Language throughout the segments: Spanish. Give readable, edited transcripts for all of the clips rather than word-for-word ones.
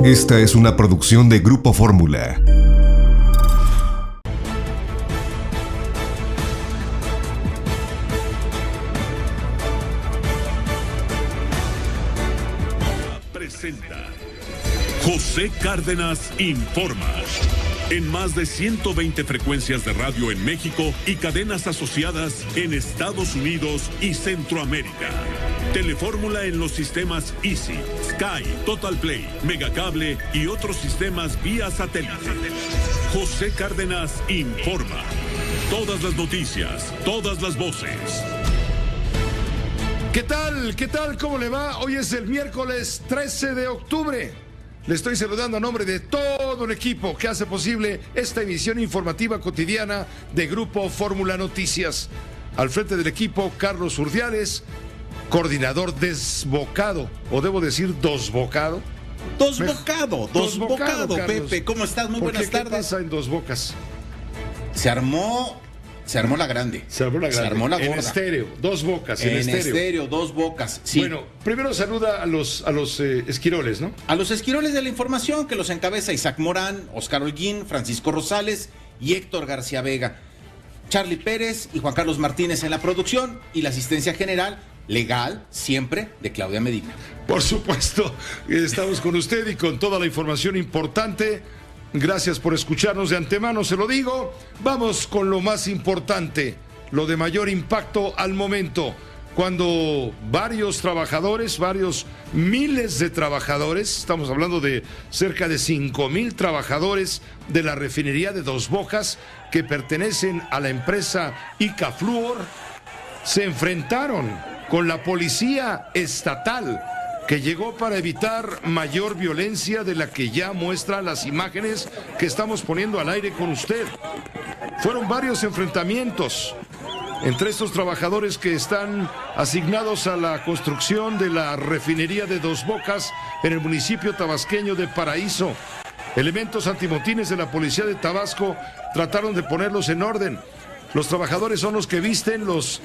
Esta es una producción de Grupo Fórmula. Presenta José Cárdenas Informa. En más de 120 frecuencias de radio en México y cadenas asociadas en Estados Unidos y Centroamérica. Telefórmula en los sistemas Easy, Sky, Total Play, Megacable y otros sistemas vía satélite. José Cárdenas Informa. Todas las noticias, todas las voces. ¿Qué tal? ¿Qué tal? ¿Cómo le va? Hoy es el miércoles 13 de octubre. Le estoy saludando a nombre de todo el equipo que hace posible esta emisión informativa cotidiana de Grupo Fórmula Noticias. Al frente del equipo, Carlos Urdiales, coordinador desbocado, o debo decir dosbocado. Dosbocado, Pepe. ¿Cómo estás? Muy buenas tardes. ¿Qué pasa en Dos Bocas? Se armó la grande. Se armó la gorda. En estéreo, Dos Bocas, en estéreo. Dos Bocas. Sí. Bueno, primero saluda a los esquiroles, ¿no? A los esquiroles de la información que los encabeza Isaac Morán, Oscar Holguín, Francisco Rosales y Héctor García Vega. Charlie Pérez y Juan Carlos Martínez en la producción y la asistencia general, legal, siempre, de Claudia Medina. Por supuesto, estamos con usted y con toda la información importante. Gracias por escucharnos de antemano, se lo digo. Vamos con lo más importante, lo de mayor impacto al momento, cuando varios trabajadores, varios miles de trabajadores, estamos hablando de cerca de 5,000 trabajadores de la refinería de Dos Bocas que pertenecen a la empresa Icafluor, se enfrentaron con la policía estatal, que llegó para evitar mayor violencia de la que ya muestran las imágenes que estamos poniendo al aire con usted. Fueron varios enfrentamientos entre estos trabajadores que están asignados a la construcción de la refinería de Dos Bocas en el municipio tabasqueño de Paraíso. Elementos antimotines de la policía de Tabasco trataron de ponerlos en orden. Los trabajadores son los que visten los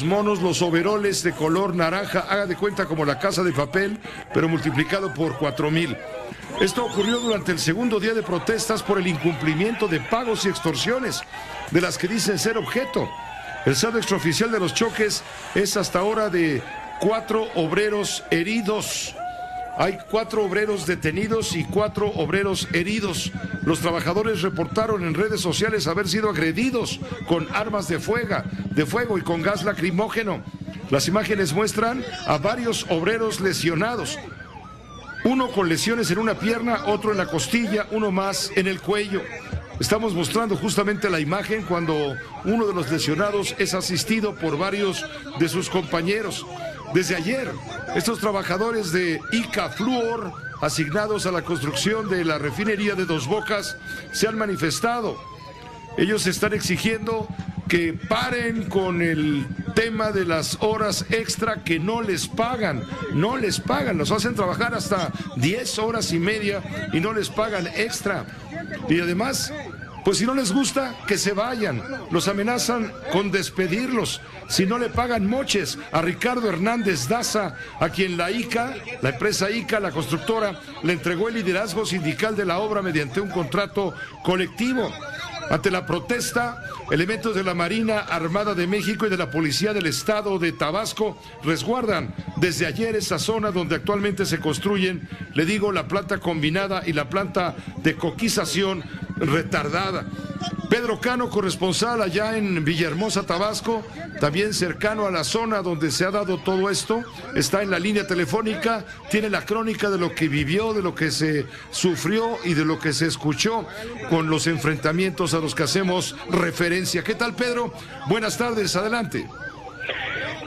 monos, los overoles de color naranja, haga de cuenta como la Casa de Papel, pero multiplicado por 4,000. Esto ocurrió durante el segundo día de protestas por el incumplimiento de pagos y extorsiones, de las que dicen ser objeto. El saldo extraoficial de los choques es hasta ahora de 4 obreros heridos. Hay 4 obreros detenidos y 4 obreros heridos. Los trabajadores reportaron en redes sociales haber sido agredidos con armas de fuego y con gas lacrimógeno. Las imágenes muestran a varios obreros lesionados. Uno con lesiones en una pierna, otro en la costilla, uno más en el cuello. Estamos mostrando justamente la imagen cuando uno de los lesionados es asistido por varios de sus compañeros. Desde ayer, estos trabajadores de Icafluor, asignados a la construcción de la refinería de Dos Bocas, se han manifestado. Ellos están exigiendo que paren con el tema de las horas extra que no les pagan, los hacen trabajar hasta 10 horas y media y no les pagan extra. Y además, pues si no les gusta, que se vayan. Los amenazan con despedirlos si no le pagan moches a Ricardo Hernández Daza, a quien la empresa ICA, la constructora, le entregó el liderazgo sindical de la obra mediante un contrato colectivo. Ante la protesta, elementos de la Marina Armada de México y de la Policía del Estado de Tabasco resguardan desde ayer esa zona donde actualmente se construyen, le digo, la planta combinada y la planta de coquización retardada. Pedro Cano, corresponsal allá en Villahermosa, Tabasco, también cercano a la zona donde se ha dado todo esto, está en la línea telefónica, tiene la crónica de lo que vivió, de lo que se sufrió y de lo que se escuchó con los enfrentamientos a los que hacemos referencia. ¿Qué tal, Pedro? Buenas tardes, adelante.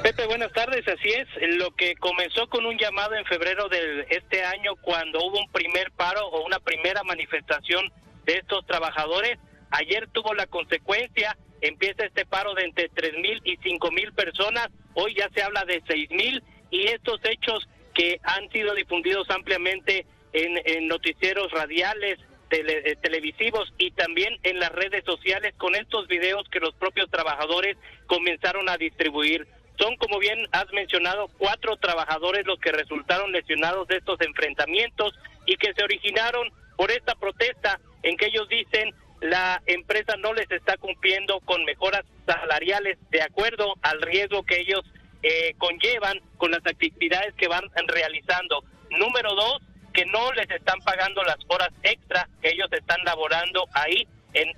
Pepe, buenas tardes, así es, lo que comenzó con un llamado en febrero de este año cuando hubo un primer paro o una primera manifestación de estos trabajadores, ayer tuvo la consecuencia, empieza este paro de entre 3,000 y 5,000 personas, hoy ya se habla de 6,000 y estos hechos que han sido difundidos ampliamente en noticieros radiales, televisivos y también en las redes sociales con estos videos que los propios trabajadores comenzaron a distribuir. Son, como bien has mencionado, 4 trabajadores los que resultaron lesionados de estos enfrentamientos. y que se originaron por esta protesta en que ellos dicen la empresa no les está cumpliendo con mejoras salariales de acuerdo al riesgo que ellos conllevan con las actividades que van realizando. Número 2, que no les están pagando las horas extra que ellos están laborando ahí en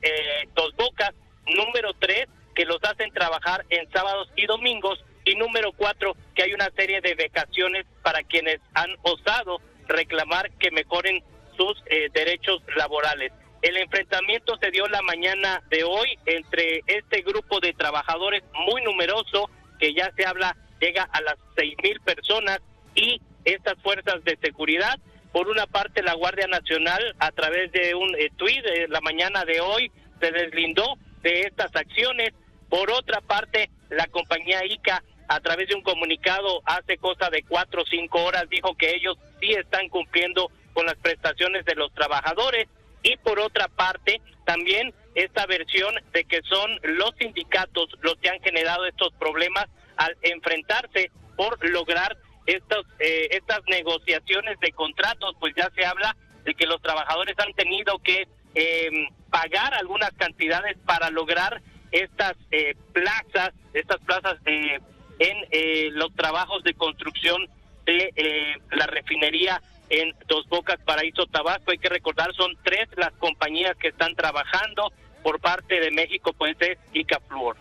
Dos Bocas. Número 3, que los hacen trabajar en sábados y domingos. Y número 4, que hay una serie de vacaciones para quienes han osado reclamar que mejoren sus derechos laborales. El enfrentamiento se dio la mañana de hoy entre este grupo de trabajadores muy numeroso, que ya se habla llega a las 6,000 personas, y estas fuerzas de seguridad. Por una parte, la Guardia Nacional, a través de un tuit de la mañana de hoy, se deslindó de estas acciones. Por otra parte, la compañía ICA, a través de un comunicado hace cosa de 4 o 5 horas, dijo que ellos sí están cumpliendo con las prestaciones de los trabajadores. Y por otra parte, también esta versión de que son los sindicatos los que han generado estos problemas al enfrentarse por lograr estas negociaciones de contratos, pues ya se habla de que los trabajadores han tenido que pagar algunas cantidades para lograr estas plazas en los trabajos de construcción de la refinería en Dos Bocas, Paraíso, Tabasco. Hay que recordar, son 3 las compañías que están trabajando. Por parte de México, pues es ICA Fluor.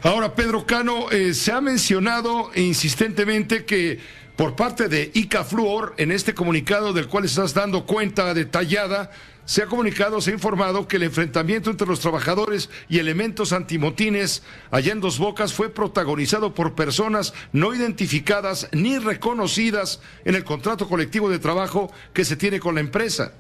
Ahora, Pedro Cano, se ha mencionado insistentemente que por parte de ICA Fluor, en este comunicado del cual estás dando cuenta detallada, se ha informado que el enfrentamiento entre los trabajadores y elementos antimotines allá en Dos Bocas fue protagonizado por personas no identificadas ni reconocidas en el contrato colectivo de trabajo que se tiene con la empresa.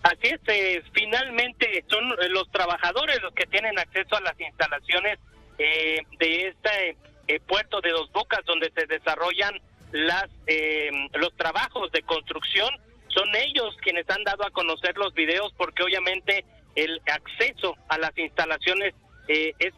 Así es, finalmente son los trabajadores los que tienen acceso a las instalaciones de este puerto de Dos Bocas, donde se desarrollan los trabajos de construcción. Son ellos quienes han dado a conocer los videos, porque obviamente el acceso a las instalaciones es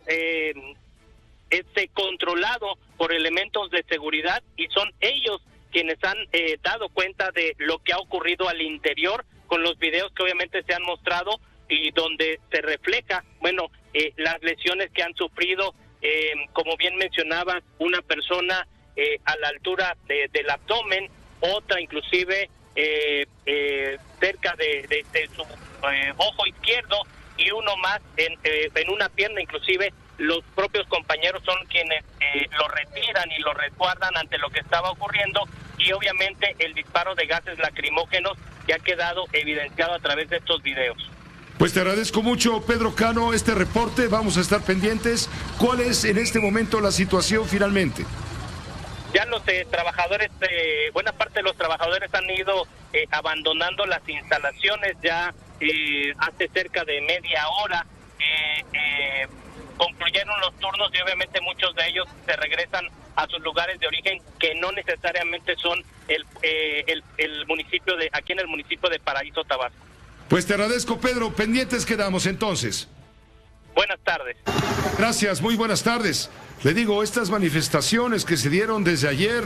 controlado por elementos de seguridad, y son ellos quienes han dado cuenta de lo que ha ocurrido al interior, con los videos que obviamente se han mostrado y donde se refleja, las lesiones que han sufrido, como bien mencionaba, una persona a la altura del abdomen, otra inclusive cerca de su ojo izquierdo, y uno más en una pierna. Inclusive los propios compañeros son quienes lo retiran y lo resguardan ante lo que estaba ocurriendo, y obviamente el disparo de gases lacrimógenos que ha quedado evidenciado a través de estos videos. Pues te agradezco mucho, Pedro Cano, este reporte. Vamos a estar pendientes. ¿Cuál es en este momento la situación finalmente? Ya los trabajadores, buena parte de los trabajadores han ido abandonando las instalaciones ya hace cerca de media hora. Concluyeron los turnos y obviamente muchos de ellos se regresan a sus lugares de origen, que no necesariamente son el municipio aquí en el municipio de Paraíso, Tabasco. Pues te agradezco, Pedro. Pendientes quedamos entonces. Buenas tardes. Gracias, muy buenas tardes. Le digo, estas manifestaciones que se dieron desde ayer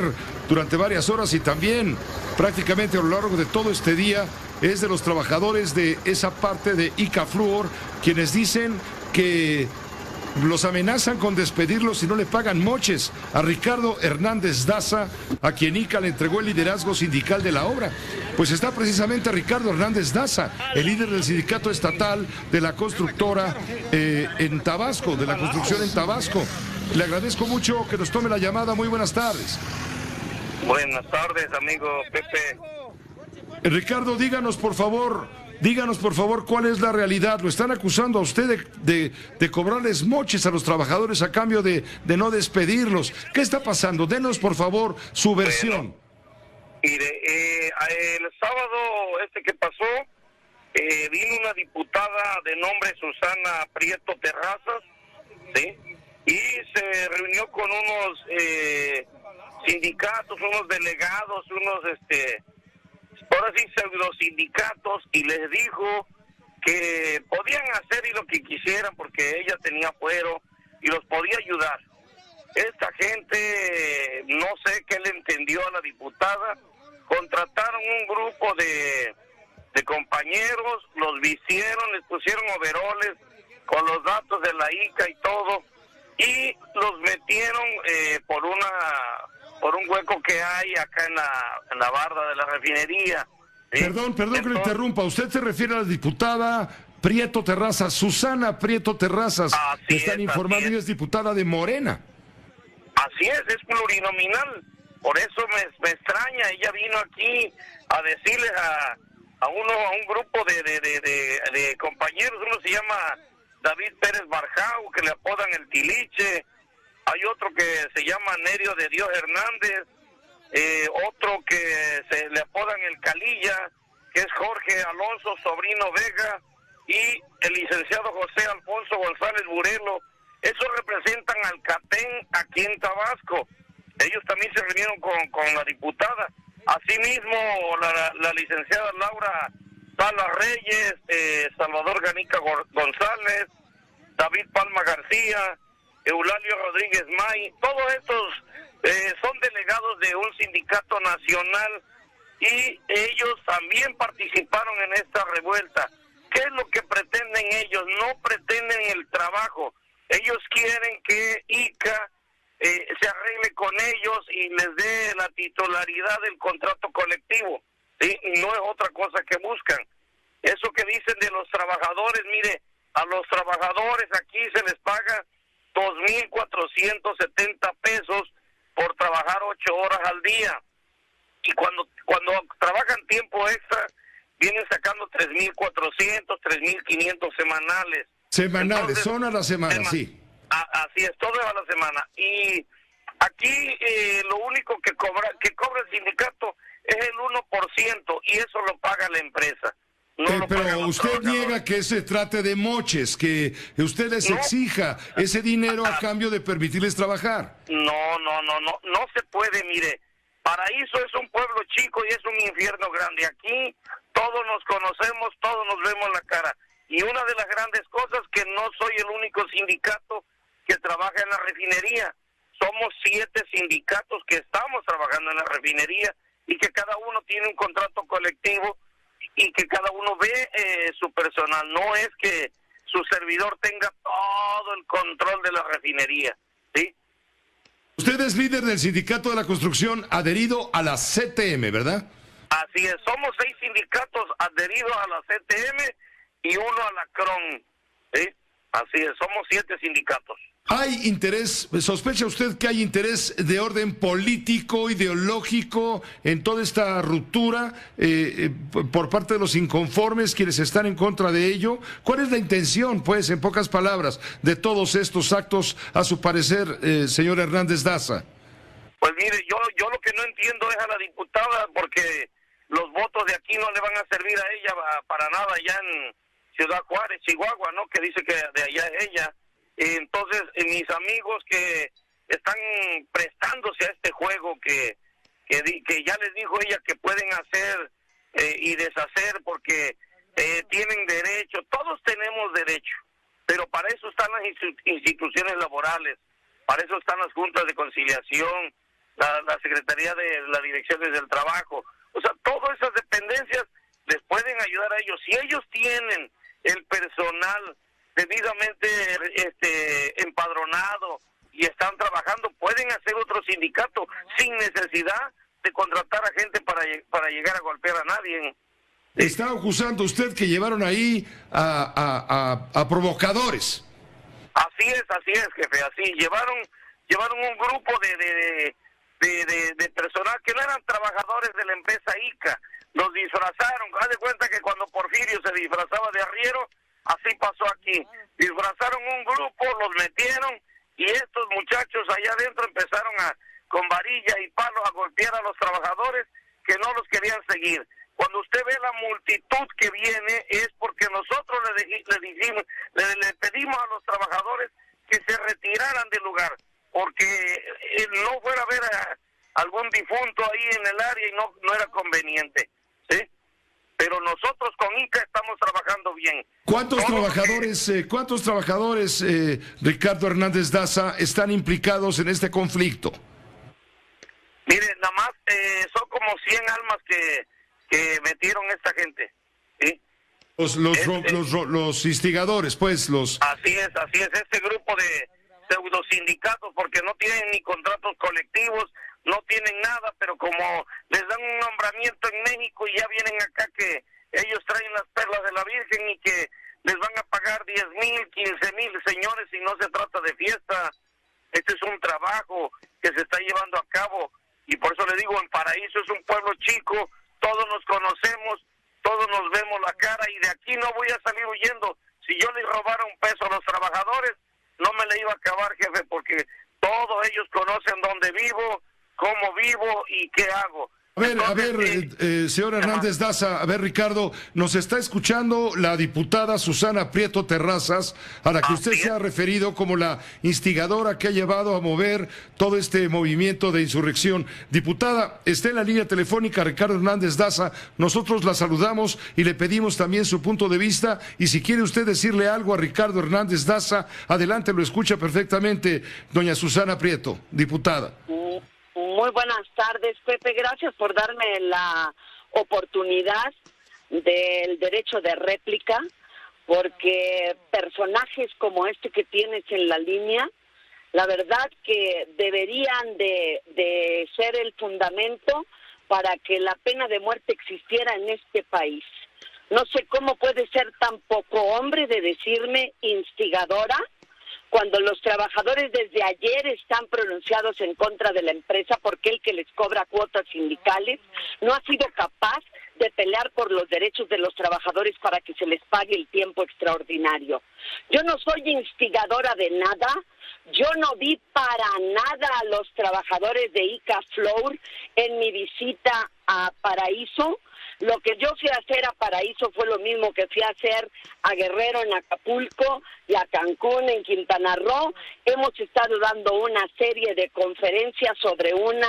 durante varias horas y también prácticamente a lo largo de todo este día, es de los trabajadores de esa parte de ICA Fluor, quienes dicen que los amenazan con despedirlos si no le pagan moches a Ricardo Hernández Daza, a quien ICA le entregó el liderazgo sindical de la obra. Pues está precisamente Ricardo Hernández Daza, el líder del sindicato estatal de la constructora en Tabasco, de la construcción en Tabasco. Le agradezco mucho que nos tome la llamada. Muy buenas tardes. Buenas tardes, amigo Pepe. Ricardo, díganos por favor, cuál es la realidad. Lo están acusando a usted de cobrarles moches a los trabajadores a cambio de no despedirlos. ¿Qué está pasando? Denos por favor su versión. Mire, el sábado que pasó, vino una diputada de nombre Susana Prieto Terrazas, ¿sí? Y se reunió con unos sindicatos, unos delegados, ahora sí, pseudo sindicatos, y les dijo que podían hacer lo que quisieran porque ella tenía fuero y los podía ayudar. Esta gente, no sé qué le entendió a la diputada, contrataron un grupo de compañeros, los vistieron, les pusieron overoles con los datos de la ICA y todo, y los metieron por un hueco que hay acá en la barda de la refinería. ¿Sí? Perdón que le interrumpa. ¿Usted se refiere a la diputada Prieto Terrazas, Susana Prieto Terrazas? Que están informando, y es diputada de Morena. Así es plurinominal. Por eso me extraña. Ella vino aquí a decirles a un grupo de compañeros. Uno se llama David Pérez Barjau, que le apodan el Tiliche. Hay otro que se llama Nerio de Dios Hernández. Otro que se le apodan el Calilla, que es Jorge Alonso Sobrino Vega, y el licenciado José Alfonso González Burelo. Esos representan al CATEN aquí en Tabasco. Ellos también se reunieron con la diputada. Asimismo, la licenciada Laura Salas Reyes, Salvador Ganica González, David Palma García, Eulalio Rodríguez May. Todos estos son delegados de un sindicato nacional y ellos también participaron en esta revuelta. ¿Qué es lo que pretenden ellos? No pretenden el trabajo. Ellos quieren que ICA se arregle con ellos y les dé la titularidad del contrato colectivo, ¿sí? No es otra cosa que buscan. Eso que dicen de los trabajadores, mire, a los trabajadores aquí se les paga 2,470 pesos por trabajar 8 horas al día. Y cuando trabajan tiempo extra, vienen sacando 3,400, 3,500 semanales. Semanales. Entonces, son a la semana, sí. Así es, todo a la semana. Y aquí lo único que cobra el sindicato es el 1%, y eso lo paga la empresa. Pero usted niega que se trate de moches, que usted les exija ese dinero a cambio de permitirles trabajar. No se puede, mire. Paraíso es un pueblo chico y es un infierno grande. Aquí todos nos conocemos, todos nos vemos la cara. Y una de las grandes cosas que no soy el único sindicato que trabaja en la refinería. Somos 7 sindicatos que estamos trabajando en la refinería y que cada uno tiene un contrato colectivo y que cada uno ve su personal. No es que su servidor tenga todo el control de la refinería, ¿sí? Usted es líder del sindicato de la construcción adherido a la CTM, ¿verdad? Así es, somos 6 sindicatos adheridos a la CTM y uno a la CRON, ¿sí? Así es, somos 7 sindicatos. ¿Hay interés, sospecha usted que hay interés de orden político, ideológico en toda esta ruptura por parte de los inconformes, quienes están en contra de ello? ¿Cuál es la intención, pues, en pocas palabras, de todos estos actos, a su parecer, señor Hernández Daza? Pues mire, yo lo que no entiendo es a la diputada, porque los votos de aquí no le van a servir a ella para nada allá en Ciudad Juárez, Chihuahua, ¿no? Que dice que de allá es ella. Entonces, mis amigos que están prestándose a este juego que ya les dijo ella que pueden hacer y deshacer porque tienen derecho, todos tenemos derecho, pero para eso están las instituciones laborales, para eso están las juntas de conciliación, la Secretaría de las Direcciones del Trabajo, o sea, todas esas dependencias les pueden ayudar a ellos. Si ellos tienen el personal debidamente empadronado y están trabajando, pueden hacer otro sindicato sin necesidad de contratar a gente para llegar a golpear a nadie. Está acusando usted que llevaron ahí a provocadores. Así es, jefe, así llevaron un grupo de personal que no eran trabajadores de la empresa ICA, los disfrazaron. Haz de cuenta que cuando Porfirio se disfrazaba de arriero, así pasó aquí. Disfrazaron un grupo, los metieron y estos muchachos allá adentro empezaron con varillas y palos a golpear a los trabajadores que no los querían seguir. Cuando usted ve la multitud que viene es porque nosotros le pedimos a los trabajadores que se retiraran del lugar, porque no fuera a ver a algún difunto ahí en el área y no era conveniente, ¿sí? Pero nosotros con ICA estamos trabajando bien. ¿Cuántos trabajadores, Ricardo Hernández Daza, están implicados en este conflicto? Mire, nada más son como 100 almas problemas que metieron esta gente, ¿sí? Los instigadores, pues, los... Así es, este grupo de pseudo sindicatos, porque no tienen ni contratos colectivos, no tienen nada, pero como les dan un nombramiento en México y ya vienen acá que ellos traen las perlas de la Virgen y que les van a pagar 10,000, 15,000, señores, y no se trata de fiesta. Este es un trabajo que se está llevando a cabo, y por eso le digo, en Paraíso es un pueblo chico, todos nos conocemos, todos nos vemos la cara, y de aquí no voy a salir huyendo. Si yo les robara un peso a los trabajadores, no me le iba a acabar, jefe, porque todos ellos conocen dónde vivo, cómo vivo y qué hago. Señor Hernández Daza, Ricardo, nos está escuchando la diputada Susana Prieto Terrazas, a la que usted se ha referido como la instigadora que ha llevado a mover todo este movimiento de insurrección. Diputada, está en la línea telefónica Ricardo Hernández Daza, nosotros la saludamos y le pedimos también su punto de vista, y si quiere usted decirle algo a Ricardo Hernández Daza, adelante, lo escucha perfectamente, doña Susana Prieto, diputada. Muy buenas tardes, Pepe. Gracias por darme la oportunidad del derecho de réplica, porque personajes como este que tienes en la línea, la verdad que deberían de ser el fundamento para que la pena de muerte existiera en este país. No sé cómo puede ser tan poco hombre de decirme instigadora, cuando los trabajadores desde ayer están pronunciados en contra de la empresa porque el que les cobra cuotas sindicales no ha sido capaz de pelear por los derechos de los trabajadores para que se les pague el tiempo extraordinario. Yo no soy instigadora de nada, yo no vi para nada a los trabajadores de ICA Flour en mi visita a Paraíso. Lo que yo fui a hacer a Paraíso fue lo mismo que fui a hacer a Guerrero en Acapulco y a Cancún en Quintana Roo. Hemos estado dando una serie de conferencias sobre una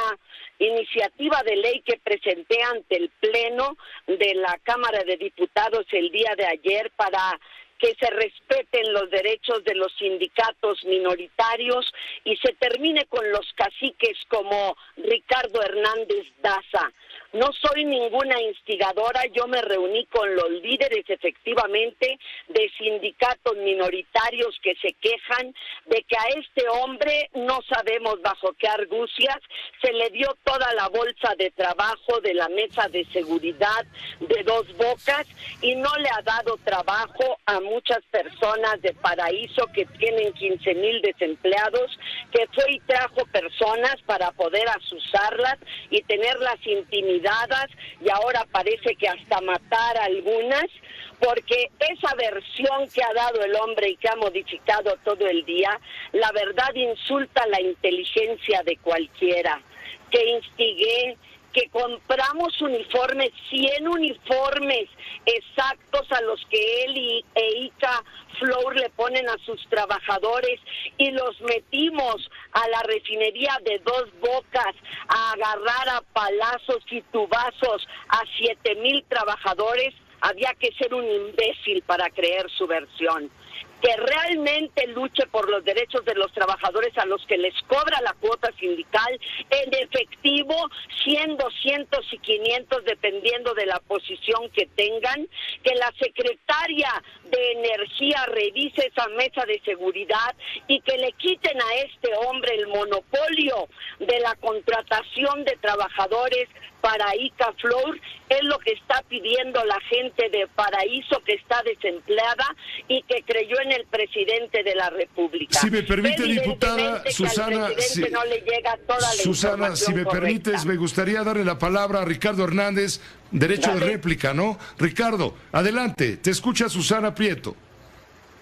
iniciativa de ley que presenté ante el Pleno de la Cámara de Diputados el día de ayer para que se respeten los derechos de los sindicatos minoritarios y se termine con los caciques como Ricardo Hernández Daza. No soy ninguna instigadora, yo me reuní con los líderes efectivamente de sindicatos minoritarios que se quejan de que a este hombre no sabemos bajo qué argucias se le dio toda la bolsa de trabajo de la mesa de seguridad de Dos Bocas y no le ha dado trabajo a muchas personas de Paraíso que tienen 15,000 desempleados, que fue y trajo personas para poder asusarlas y tenerlas intimidadas y ahora parece que hasta matar a algunas, porque esa versión que ha dado el hombre y que ha modificado todo el día, la verdad insulta la inteligencia de cualquiera. Que instigué, que compramos uniformes, 100 uniformes exactos a los que él e ICA Flour le ponen a sus trabajadores y los metimos a la refinería de Dos Bocas a agarrar a palazos y tubazos a 7,000 trabajadores. Había que ser un imbécil para creer su versión. Que realmente luche por los derechos de los trabajadores a los que les cobra la cuota sindical en efectivo, 100, 200 y 500 dependiendo de la posición que tengan, que la secretaria de Energía revise esa mesa de seguridad y que le quiten a este hombre el monopolio de la contratación de trabajadores para ICA Flour. Es lo que está pidiendo la gente de Paraíso que está desempleada y que creyó en el presidente de la República. Si me permite, diputada Susana, no le llega toda la Susana, si me permites, me gustaría darle la palabra a Ricardo Hernández, derecho de réplica, ¿no? Ricardo, adelante, te escucha Susana Prieto.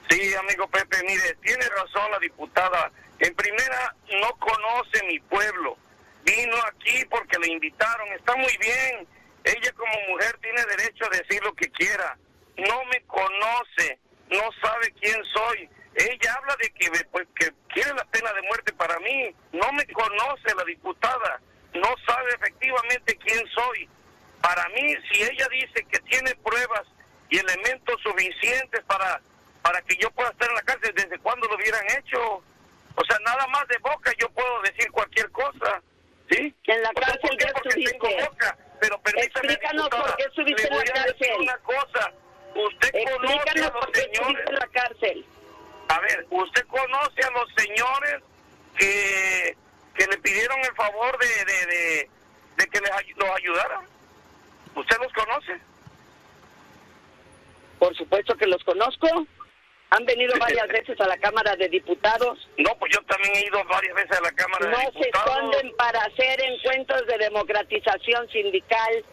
Sí, amigo Pepe, mire, tiene razón la diputada. En primera, no conoce mi pueblo. Vino aquí porque le invitaron, está muy bien. Ella como mujer tiene derecho a decir lo que quiera. No me conoce, no sabe quién soy. Ella habla de que quiere la pena de muerte para mí. No me conoce la diputada, no sabe efectivamente quién soy. Para mí, si ella dice que tiene pruebas y elementos suficientes para que yo pueda estar en la cárcel, ¿desde cuándo lo hubieran hecho? O sea, nada más de boca yo puedo decir cualquier cosa. ¿Sí? En la cárcel porque tengo boca, pero permítame, explícanos diputada, por qué estuviste le en la voy a decir cárcel. una cosa. Usted conoce Explícanos a por los qué estuviste señores. en la cárcel. A ver, usted conoce a los señores que le pidieron el favor de que los ayudaran. ¿Usted los conoce? Por supuesto que los conozco. Han venido varias veces a la Cámara de Diputados. No, pues yo también he ido varias veces a la Cámara de No se Diputados. esconden para hacer encuentros de democratización sindical.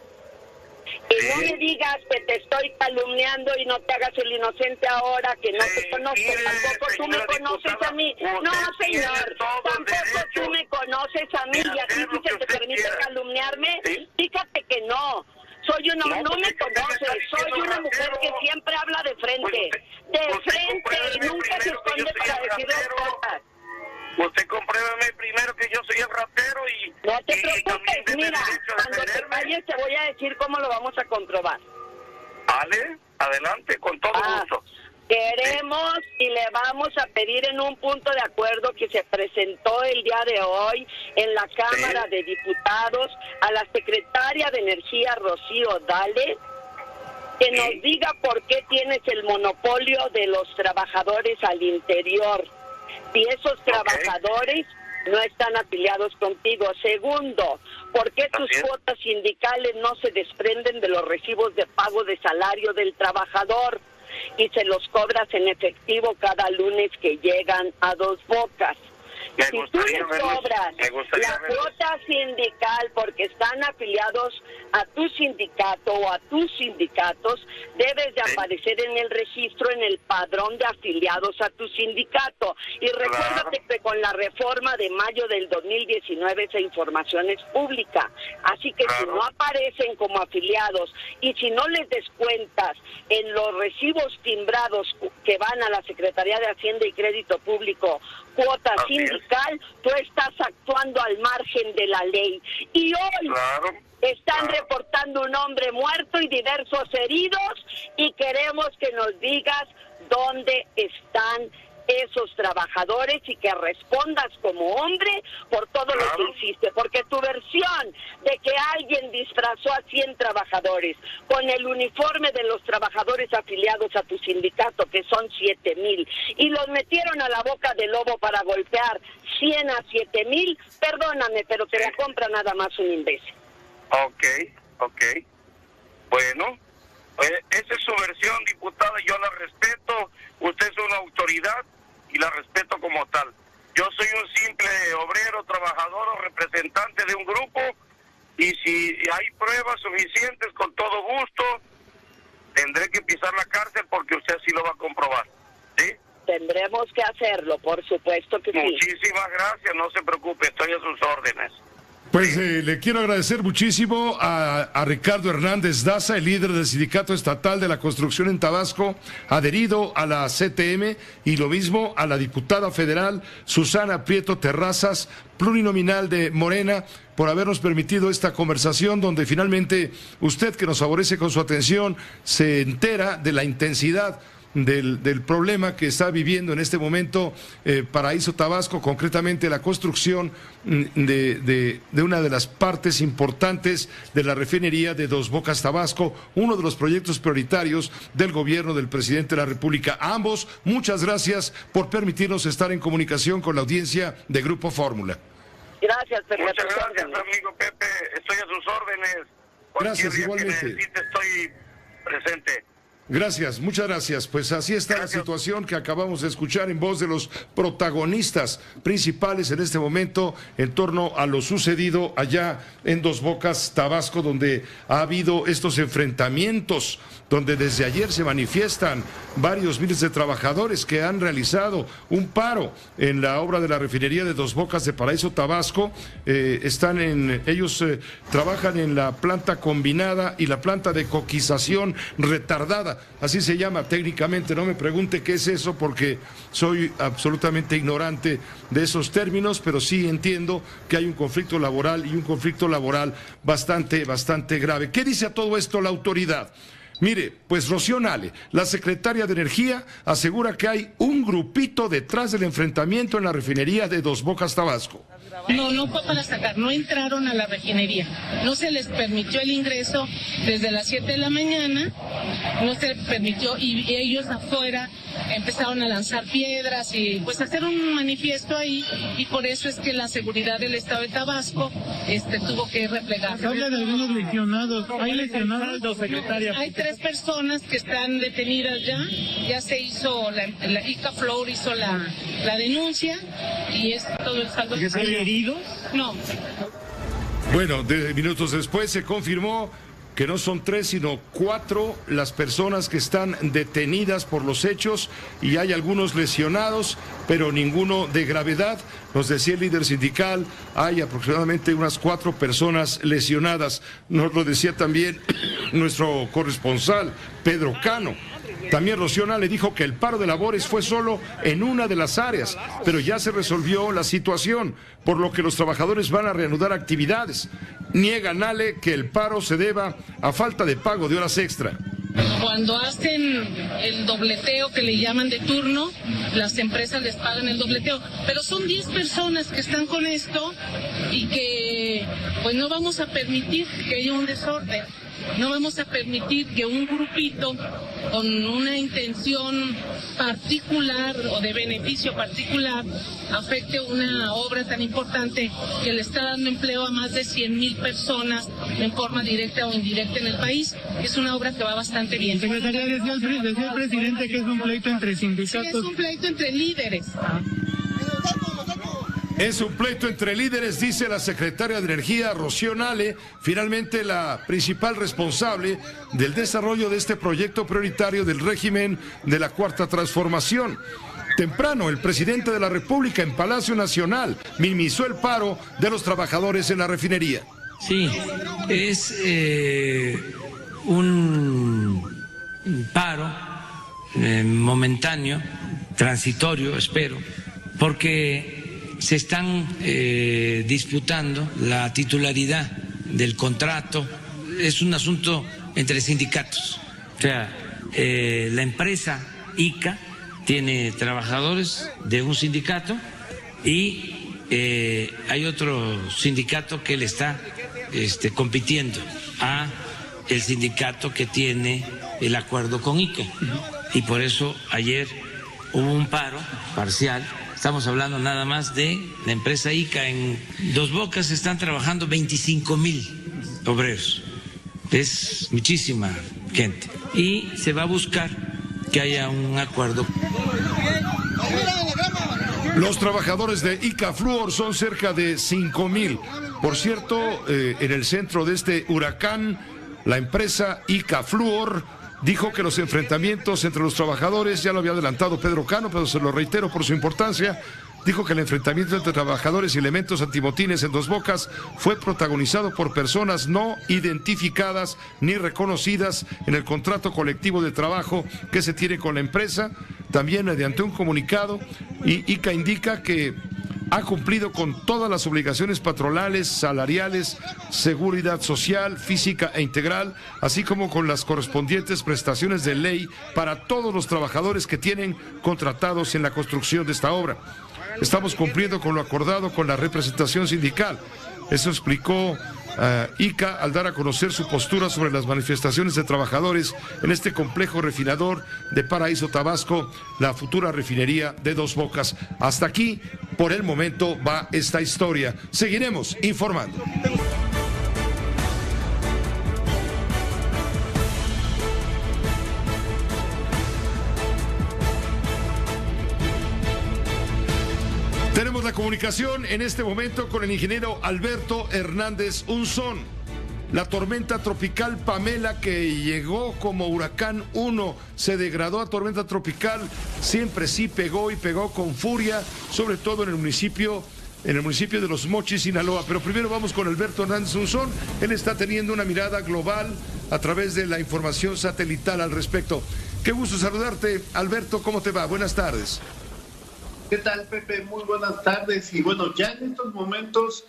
Y no me digas que te estoy calumniando y no te hagas el inocente ahora, que no te conozco. mire, Tampoco tú me señora conoces diputada, a mí. usted No, tiene señor. todo el Tampoco derecho tú me conoces a mí de y a ti hacer lo sí se que te usted permite quiera. calumniarme. ¿Sí? Fíjate que no. Soy una, No, no pues me es que usted me conoces, está soy diciendo una mujer ratero. que siempre habla de frente. Pues De usted frente, compruébeme nunca se primero que yo esconde soy para el decir las ratero. cosas. Usted compruébeme primero que yo soy el ratero y... No te y también preocupes, deme mira, derecho a cuando te defenderme. calles te voy a decir cómo lo vamos a comprobar. Vale, adelante, con todo gusto. Queremos y le vamos a pedir en un punto de acuerdo que se presentó el día de hoy en la Cámara de Diputados a la secretaria de Energía, Rocío Dale, que nos diga por qué tienes el monopolio de los trabajadores al interior. Si esos trabajadores no están afiliados contigo. Segundo, ¿por qué tus cuotas sindicales no se desprenden de los recibos de pago de salario del trabajador y se los cobras en efectivo cada lunes que llegan a Dos Bocas? Si tú les cobras la cuota sindical porque están afiliados a tu sindicato o a tus sindicatos, debes de aparecer en el registro, en el padrón de afiliados a tu sindicato. Y recuérdate que con la reforma de mayo del 2019 esa información es pública. Así que si no aparecen como afiliados y si no les descuentas en los recibos timbrados que van a la Secretaría de Hacienda y Crédito Público, cuota sindical, tú estás actuando al margen de la ley. Y hoy están reportando un hombre muerto y diversos heridos y queremos que nos digas dónde están esos trabajadores y que respondas como hombre por todo lo que hiciste, porque tu versión de que alguien disfrazó a 100 trabajadores con el uniforme de los trabajadores afiliados a tu sindicato, que son 7,000, y los metieron a la boca del lobo para golpear 100 a 7,000, perdóname, pero te la compra nada más un imbécil. Ok. Bueno, esa es su versión, diputada, yo la respeto. Usted es una autoridad y la respeto como tal. Yo soy un simple obrero, trabajador o representante de un grupo, y si hay pruebas suficientes, con todo gusto, tendré que pisar la cárcel porque usted sí lo va a comprobar. ¿Sí? Tendremos que hacerlo, por supuesto que sí. Muchísimas gracias, no se preocupe, estoy a sus órdenes. Pues le quiero agradecer muchísimo a Ricardo Hernández Daza, el líder del Sindicato Estatal de la Construcción en Tabasco, adherido a la CTM, y lo mismo a la diputada federal Susana Prieto Terrazas, plurinominal de Morena, por habernos permitido esta conversación donde finalmente usted, que nos favorece con su atención, se entera de la intensidad del problema que está viviendo en este momento Paraíso Tabasco, concretamente la construcción de una de las partes importantes de la refinería de Dos Bocas Tabasco, uno de los proyectos prioritarios del gobierno del presidente de la República. A ambos, muchas gracias por permitirnos estar en comunicación con la audiencia de Grupo Fórmula. Gracias, Pepe. Muchas gracias, amigo Pepe, estoy a sus órdenes. Cualquier Gracias, día igualmente. que necesite, estoy presente. Gracias, muchas gracias. Pues así está la situación que acabamos de escuchar en voz de los protagonistas principales en este momento en torno a lo sucedido allá en Dos Bocas, Tabasco, donde ha habido estos enfrentamientos, donde desde ayer se manifiestan varios miles de trabajadores que han realizado un paro en la obra de la refinería de Dos Bocas de Paraíso Tabasco. Ellos trabajan en la planta combinada y la planta de coquización retardada, así se llama técnicamente. No me pregunte qué es eso porque soy absolutamente ignorante de esos términos, pero sí entiendo que hay un conflicto laboral y un conflicto laboral bastante grave. ¿Qué dice a todo esto la autoridad? Mire, pues Rocío Nale, la secretaria de Energía, asegura que hay un grupito detrás del enfrentamiento en la refinería de Dos Bocas, Tabasco. No fue para sacar, no entraron a la refinería, no se les permitió el ingreso desde las 7 de la mañana, no se permitió y ellos afuera empezaron a lanzar piedras y pues hacer un manifiesto ahí, y por eso es que la seguridad del estado de Tabasco tuvo que replegarse. Habla de algunos lesionados, ¿hay lesionados, secretaria? Hay 3 personas que están detenidas ya se hizo, la ICA Fluor hizo la denuncia y es todo el saldo. ¿Hay heridos? No. Bueno, minutos después se confirmó que no son 3, sino 4 las personas que están detenidas por los hechos, y hay algunos lesionados, pero ninguno de gravedad. Nos decía el líder sindical, hay aproximadamente unas 4 personas lesionadas. Nos lo decía también nuestro corresponsal, Pedro Cano. También Rocío Nale dijo que el paro de labores fue solo en una de las áreas, pero ya se resolvió la situación, por lo que los trabajadores van a reanudar actividades. Niega Nale que el paro se deba a falta de pago de horas extra. Cuando hacen el dobleteo que le llaman de turno, las empresas les pagan el dobleteo, pero son 10 personas que están con esto y que pues no vamos a permitir que haya un desorden. No vamos a permitir que un grupito con una intención particular o de beneficio particular afecte una obra tan importante que le está dando empleo a más de 100,000 personas en forma directa o indirecta en el país. Es una obra que va bastante bien. Secretaría, decía el presidente que es un pleito entre sindicatos. Sí, es un pleito entre líderes. Es un pleito entre líderes, dice la secretaria de Energía, Rocío Nale, finalmente la principal responsable del desarrollo de este proyecto prioritario del régimen de la Cuarta Transformación. Temprano, el presidente de la República en Palacio Nacional minimizó el paro de los trabajadores en la refinería. Sí, es un paro momentáneo, transitorio, espero, porque se están disputando la titularidad del contrato. Es un asunto entre sindicatos. O sea, la empresa ICA tiene trabajadores de un sindicato y hay otro sindicato que le está compitiendo a el sindicato que tiene el acuerdo con ICA. Y por eso ayer hubo un paro parcial. Estamos hablando nada más de la empresa ICA. En Dos Bocas están trabajando 25,000 obreros. Es muchísima gente. Y se va a buscar que haya un acuerdo. Los trabajadores de ICA Fluor son cerca de 5,000. Por cierto, en el centro de este huracán, la empresa ICA Fluor dijo que los enfrentamientos entre los trabajadores, ya lo había adelantado Pedro Cano, pero se lo reitero por su importancia, dijo que el enfrentamiento entre trabajadores y elementos antimotines en Dos Bocas fue protagonizado por personas no identificadas ni reconocidas en el contrato colectivo de trabajo que se tiene con la empresa. También mediante un comunicado, ICA indica que ha cumplido con todas las obligaciones patronales, salariales, seguridad social, física e integral, así como con las correspondientes prestaciones de ley para todos los trabajadores que tienen contratados en la construcción de esta obra. Estamos cumpliendo con lo acordado con la representación sindical. Eso explicó ICA al dar a conocer su postura sobre las manifestaciones de trabajadores en este complejo refinador de Paraíso, Tabasco, la futura refinería de Dos Bocas. Hasta aquí, por el momento, va esta historia. Seguiremos informando. Tenemos la comunicación en este momento con el ingeniero Alberto Hernández Unzón. La tormenta tropical Pamela, que llegó como huracán 1, se degradó a tormenta tropical, siempre sí pegó y pegó con furia, sobre todo en el municipio de Los Mochis, Sinaloa. Pero primero vamos con Alberto Hernández Unzón. Él está teniendo una mirada global a través de la información satelital al respecto. Qué gusto saludarte, Alberto. ¿Cómo te va? Buenas tardes. ¿Qué tal, Pepe? Muy buenas tardes. Y bueno, ya en estos momentos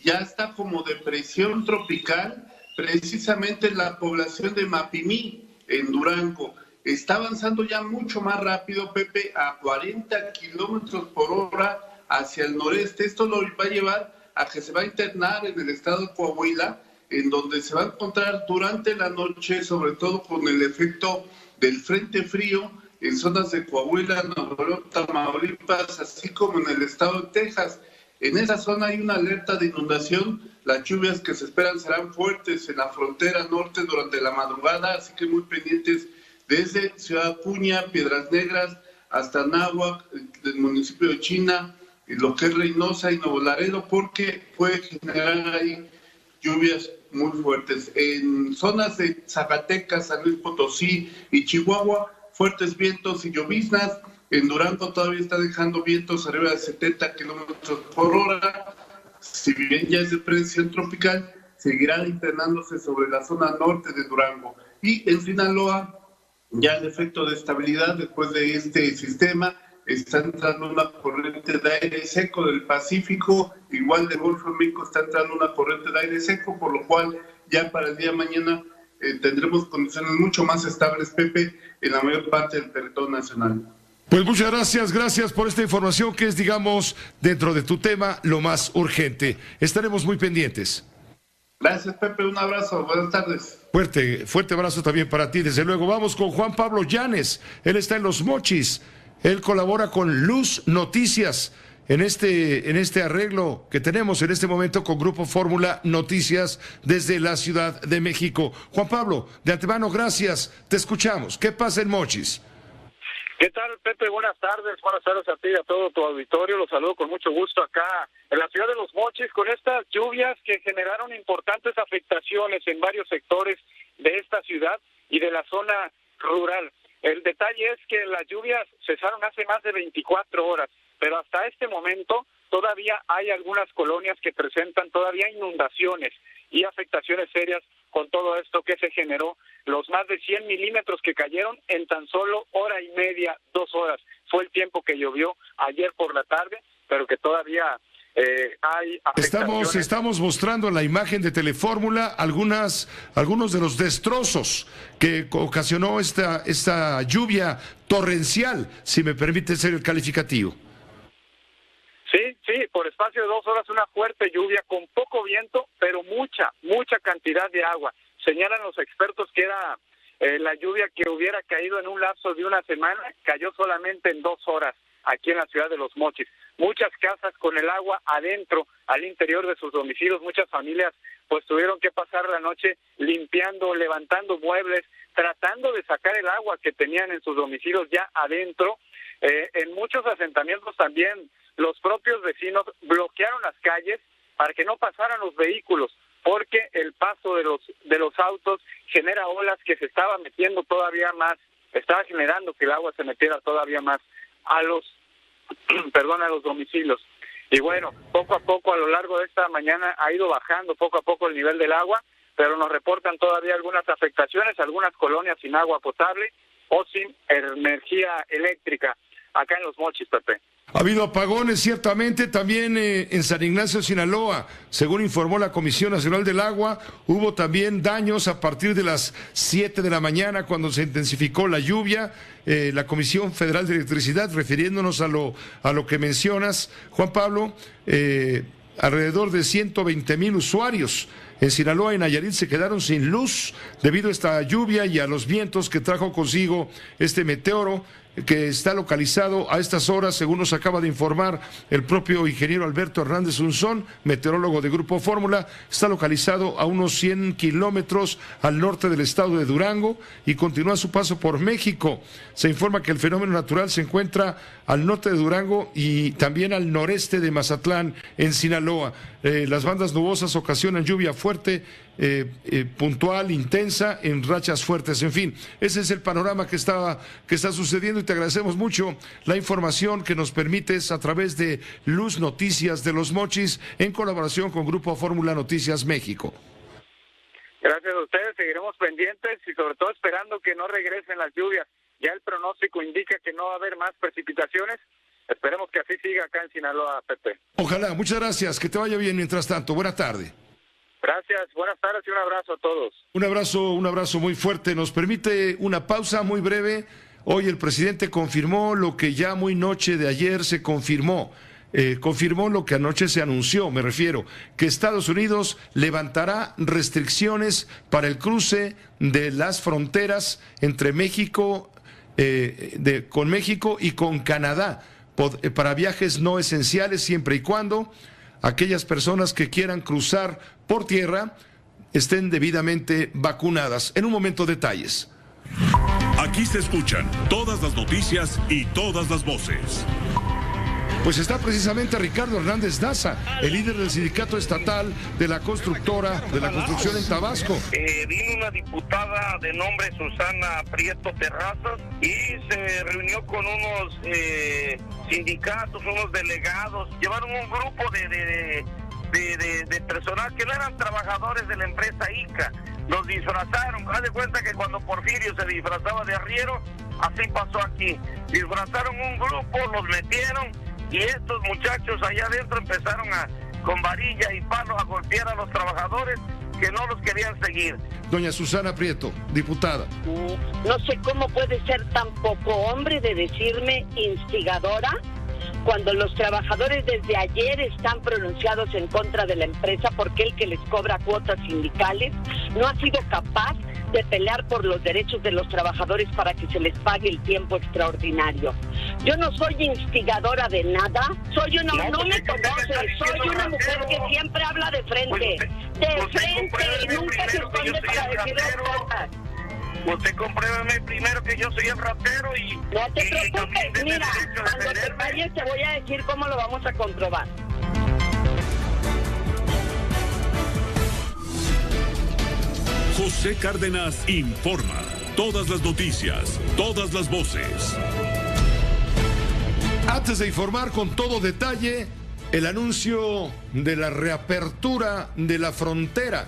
ya está como depresión tropical precisamente en la población de Mapimí. en Durango. Está avanzando ya mucho más rápido, Pepe, a 40 kilómetros por hora hacia el noreste. Esto lo va a llevar a que se va a internar en el estado de Coahuila, en donde se va a encontrar durante la noche, sobre todo con el efecto del frente frío, en zonas de Coahuila, Nuevo León, Tamaulipas, así como en el estado de Texas. En esa zona hay una alerta de inundación. Las lluvias que se esperan serán fuertes en la frontera norte durante la madrugada, así que muy pendientes desde Ciudad Acuña, Piedras Negras, hasta Anáhuac, del municipio de China, y lo que es Reynosa y Nuevo Laredo, porque puede generar ahí lluvias muy fuertes. En zonas de Zacatecas, San Luis Potosí y Chihuahua, fuertes vientos y lloviznas. En Durango todavía está dejando vientos arriba de 70 kilómetros por hora. Si bien ya es de presión tropical, seguirá internándose sobre la zona norte de Durango. Y en Sinaloa, ya el efecto de estabilidad después de este sistema, está entrando una corriente de aire seco del Pacífico, igual del Golfo de México está entrando una corriente de aire seco, por lo cual ya para el día de mañana tendremos condiciones mucho más estables, Pepe, en la mayor parte del territorio nacional. Pues muchas gracias por esta información que es, digamos, dentro de tu tema, lo más urgente. Estaremos muy pendientes. Gracias, Pepe, un abrazo, buenas tardes. Fuerte abrazo también para ti, desde luego. Vamos con Juan Pablo Llanes, él está en Los Mochis, él colabora con Luz Noticias en este arreglo que tenemos en este momento con Grupo Fórmula Noticias desde la Ciudad de México. Juan Pablo, de antemano, gracias, te escuchamos. ¿Qué pasa en Mochis? ¿Qué tal, Pepe? Buenas tardes a ti y a todo tu auditorio. Los saludo con mucho gusto acá en la ciudad de Los Mochis con estas lluvias que generaron importantes afectaciones en varios sectores de esta ciudad y de la zona rural. El detalle es que las lluvias cesaron hace más de 24 horas, pero hasta este momento todavía hay algunas colonias que presentan todavía inundaciones y afectaciones serias con todo esto que se generó, los más de 100 milímetros que cayeron en tan solo hora y media, 2 horas. Fue el tiempo que llovió ayer por la tarde, pero que todavía hay afectaciones. Estamos mostrando en la imagen de Telefórmula algunos de los destrozos que ocasionó esta lluvia torrencial, si me permite ser el calificativo. Sí, por espacio de 2 horas una fuerte lluvia con poco viento, pero mucha cantidad de agua. Señalan los expertos que era la lluvia que hubiera caído en un lapso de una semana, cayó solamente en 2 horas aquí en la ciudad de Los Mochis. Muchas casas con el agua adentro, al interior de sus domicilios, muchas familias pues tuvieron que pasar la noche limpiando, levantando muebles, tratando de sacar el agua que tenían en sus domicilios ya adentro. En muchos asentamientos también los propios vecinos bloquearon las calles para que no pasaran los vehículos, porque el paso de los autos genera olas que se estaba metiendo todavía más, estaba generando que el agua se metiera todavía más a los domicilios. Y bueno, poco a poco a lo largo de esta mañana ha ido bajando poco a poco el nivel del agua, pero nos reportan todavía algunas afectaciones, algunas colonias sin agua potable o sin energía eléctrica acá en Los Mochis, Pepe. Ha habido apagones, ciertamente, también en San Ignacio, Sinaloa. Según informó la Comisión Nacional del Agua, hubo también daños a partir de las 7 de la mañana, cuando se intensificó la lluvia. La Comisión Federal de Electricidad, refiriéndonos a lo que mencionas, Juan Pablo, alrededor de 120,000 usuarios en Sinaloa y Nayarit se quedaron sin luz debido a esta lluvia y a los vientos que trajo consigo este meteoro, que está localizado a estas horas, según nos acaba de informar el propio ingeniero Alberto Hernández Unzón, meteorólogo de Grupo Fórmula. Está localizado a unos 100 kilómetros al norte del estado de Durango y continúa su paso por México. Se informa que el fenómeno natural se encuentra al norte de Durango y también al noreste de Mazatlán, en Sinaloa. Las bandas nubosas ocasionan lluvia fuerte, puntual, intensa, en rachas fuertes. En fin, ese es el panorama que está sucediendo, y te agradecemos mucho la información que nos permites a través de Luz Noticias de Los Mochis, en colaboración con Grupo Fórmula Noticias México. Gracias a ustedes, seguiremos pendientes y sobre todo esperando que no regresen las lluvias. Ya el pronóstico indica que no va a haber más precipitaciones. Esperemos que así siga acá en Sinaloa, Pepe. Ojalá, muchas gracias, que te vaya bien mientras tanto. Buena tarde. Gracias, buenas tardes y un abrazo a todos. Un abrazo muy fuerte. Nos permite una pausa muy breve. Hoy el presidente confirmó lo que ya muy noche de ayer se confirmó. Confirmó lo que anoche se anunció, me refiero, que Estados Unidos levantará restricciones para el cruce de las fronteras entre México, con México y con Canadá, para viajes no esenciales, siempre y cuando aquellas personas que quieran cruzar por tierra estén debidamente vacunadas. En un momento, detalles. Aquí se escuchan todas las noticias y todas las voces. Pues está precisamente Ricardo Hernández Daza, el líder del sindicato estatal de la constructora, de la construcción en Tabasco. Vino una diputada de nombre Susana Prieto Terrazas y se reunió con unos sindicatos, unos delegados. Llevaron un grupo de personal que no eran trabajadores de la empresa ICA. Los disfrazaron. Haz de cuenta que cuando Porfirio se disfrazaba de arriero, así pasó aquí. Disfrazaron un grupo, los metieron. Y estos muchachos allá adentro empezaron con varilla y palos a golpear a los trabajadores que no los querían seguir. Doña Susana Prieto, diputada. No sé cómo puede ser tan poco hombre de decirme instigadora cuando los trabajadores desde ayer están pronunciados en contra de la empresa porque el que les cobra cuotas sindicales no ha sido capaz de pelear por los derechos de los trabajadores para que se les pague el tiempo extraordinario. Yo no soy instigadora de nada, no me conoce, soy una mujer que siempre habla de frente, y nunca se esconde para decir las cosas. Usted compruébeme primero que yo soy el ratero y... No te preocupes, mira, cuando te calles te voy a decir cómo lo vamos a comprobar. José Cárdenas informa. Todas las noticias, todas las voces. Antes de informar con todo detalle, el anuncio de la reapertura de la frontera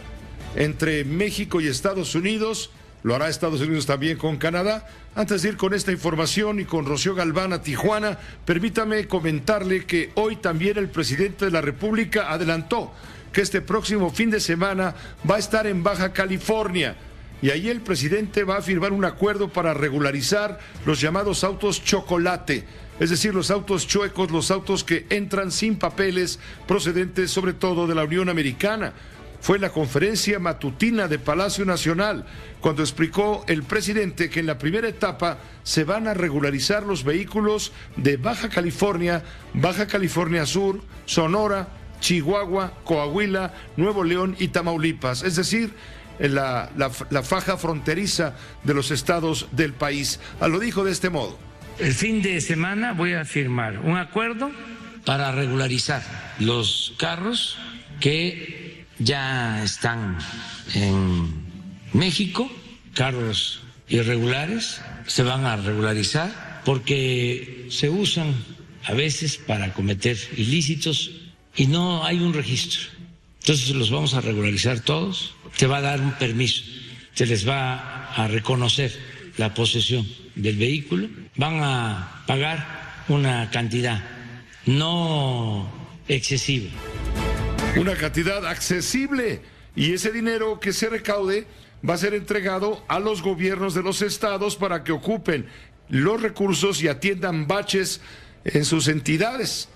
entre México y Estados Unidos, lo hará Estados Unidos también con Canadá. Antes de ir con esta información y con Rocío Galván a Tijuana, permítame comentarle que hoy también el presidente de la República adelantó que este próximo fin de semana va a estar en Baja California y ahí el presidente va a firmar un acuerdo para regularizar los llamados autos chocolate, es decir, los autos chuecos, los autos que entran sin papeles procedentes sobre todo de la Unión Americana. Fue en la conferencia matutina de Palacio Nacional cuando explicó el presidente que en la primera etapa se van a regularizar los vehículos de Baja California Sur, Sonora, Chihuahua, Coahuila, Nuevo León y Tamaulipas, es decir, la faja fronteriza de los estados del país. Lo dijo de este modo. El fin de semana voy a firmar un acuerdo para regularizar los carros que ya están en México, carros irregulares, se van a regularizar porque se usan a veces para cometer ilícitos y no hay un registro. Entonces los vamos a regularizar todos, se va a dar un permiso, se les va a reconocer la posesión del vehículo, van a pagar una cantidad no excesiva. Una cantidad accesible y ese dinero que se recaude va a ser entregado a los gobiernos de los estados para que ocupen los recursos y atiendan baches en sus entidades.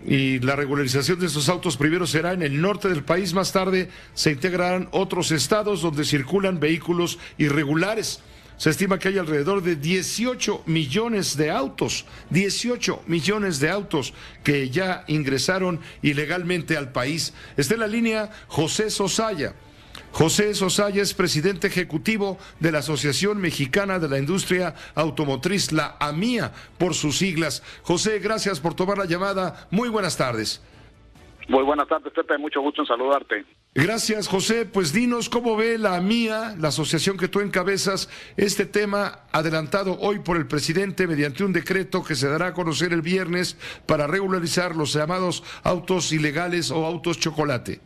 Y la regularización de estos autos primero será en el norte del país, más tarde se integrarán otros estados donde circulan vehículos irregulares. Se estima que hay alrededor de 18 millones de autos que ya ingresaron ilegalmente al país. Está en la línea José Sosaya. José Sosaya es presidente ejecutivo de la Asociación Mexicana de la Industria Automotriz, la AMIA, por sus siglas. José, gracias por tomar la llamada. Muy buenas tardes. Muy buenas tardes, Pepe. Mucho gusto en saludarte. Gracias, José. Pues dinos cómo ve la AMIA, la asociación que tú encabezas, este tema adelantado hoy por el presidente mediante un decreto que se dará a conocer el viernes para regularizar los llamados autos ilegales o autos chocolate.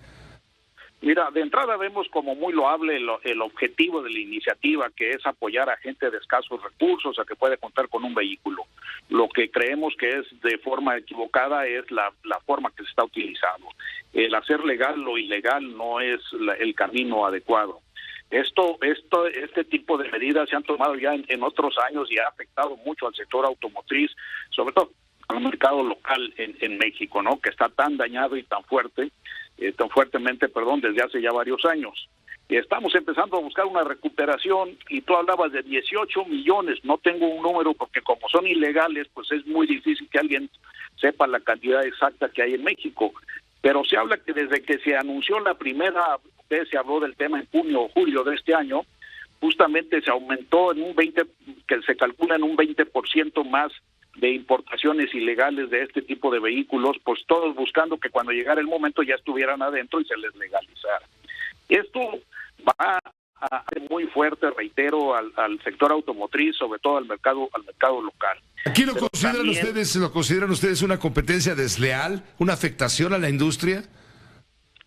Mira, de entrada vemos como muy loable el objetivo de la iniciativa, que es apoyar a gente de escasos recursos, a que puede contar con un vehículo. Lo que creemos que es de forma equivocada es la forma que se está utilizando. El hacer legal lo ilegal no es el camino adecuado. Este tipo de medidas se han tomado ya en otros años y ha afectado mucho al sector automotriz, sobre todo al mercado local en México, ¿no? Que está tan dañado y tan fuertemente, desde hace ya varios años. Y estamos empezando a buscar una recuperación, y tú hablabas de 18 millones, no tengo un número porque como son ilegales, pues es muy difícil que alguien sepa la cantidad exacta que hay en México. Pero se habla que desde que se anunció la primera vez, se habló del tema en junio o julio de este año, justamente se aumentó en un 20%, que se calcula en un 20% más de importaciones ilegales de este tipo de vehículos, pues todos buscando que cuando llegara el momento ya estuvieran adentro y se les legalizara. Esto va a ser muy fuerte, reitero, al sector automotriz, sobre todo al mercado local. ¿Aquí lo consideran ustedes una competencia desleal, una afectación a la industria?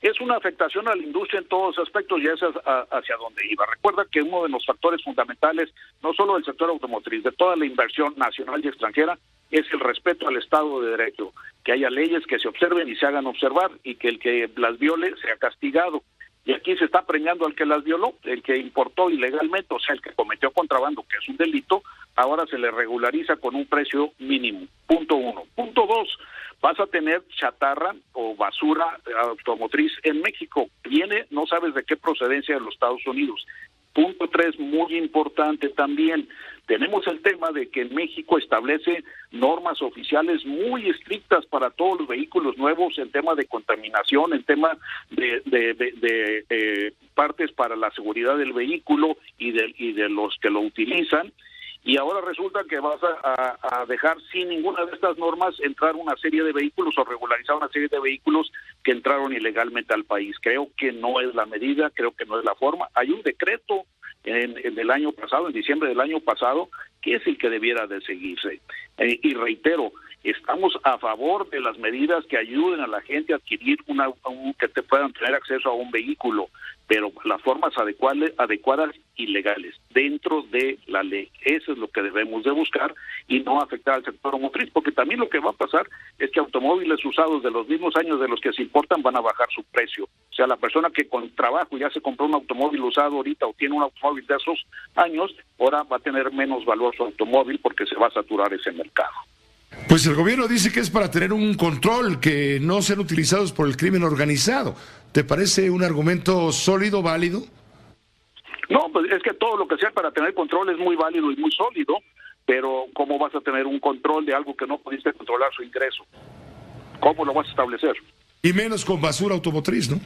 Es una afectación a la industria en todos los aspectos, y eso es hacia donde iba. Recuerda que uno de los factores fundamentales, no solo del sector automotriz, de toda la inversión nacional y extranjera, es el respeto al Estado de Derecho, que haya leyes que se observen y se hagan observar, y que el que las viole sea castigado. Y aquí se está premiando al que las violó, el que importó ilegalmente, o sea, el que cometió contrabando, que es un delito, ahora se le regulariza con un precio mínimo. Punto 1. Punto 2. Vas a tener chatarra o basura automotriz en México. Viene, no sabes de qué procedencia, de los Estados Unidos. Punto 3, muy importante también. Tenemos el tema de que México establece normas oficiales muy estrictas para todos los vehículos nuevos en tema de contaminación, en tema de partes para la seguridad del vehículo y de los que lo utilizan. Y ahora resulta que vas a dejar sin ninguna de estas normas entrar una serie de vehículos o regularizar una serie de vehículos que entraron ilegalmente al país. Creo que no es la medida, creo que no es la forma. Hay un decreto en el año pasado, en diciembre del año pasado, que es el que debiera de seguirse. Y reitero, estamos a favor de las medidas que ayuden a la gente a adquirir que te puedan tener acceso a un vehículo, pero las formas adecuadas y legales dentro de la ley. Eso es lo que debemos de buscar, y no afectar al sector automotriz, porque también lo que va a pasar es que automóviles usados de los mismos años de los que se importan van a bajar su precio. O sea, la persona que con trabajo ya se compró un automóvil usado ahorita o tiene un automóvil de esos años, ahora va a tener menos valor su automóvil porque se va a saturar ese mercado. Pues el gobierno dice que es para tener un control, que no sean utilizados por el crimen organizado. ¿Te parece un argumento sólido, válido? No, pues es que todo lo que sea para tener control es muy válido y muy sólido, pero ¿cómo vas a tener un control de algo que no pudiste controlar su ingreso? ¿Cómo lo vas a establecer? Y menos con basura automotriz, ¿no?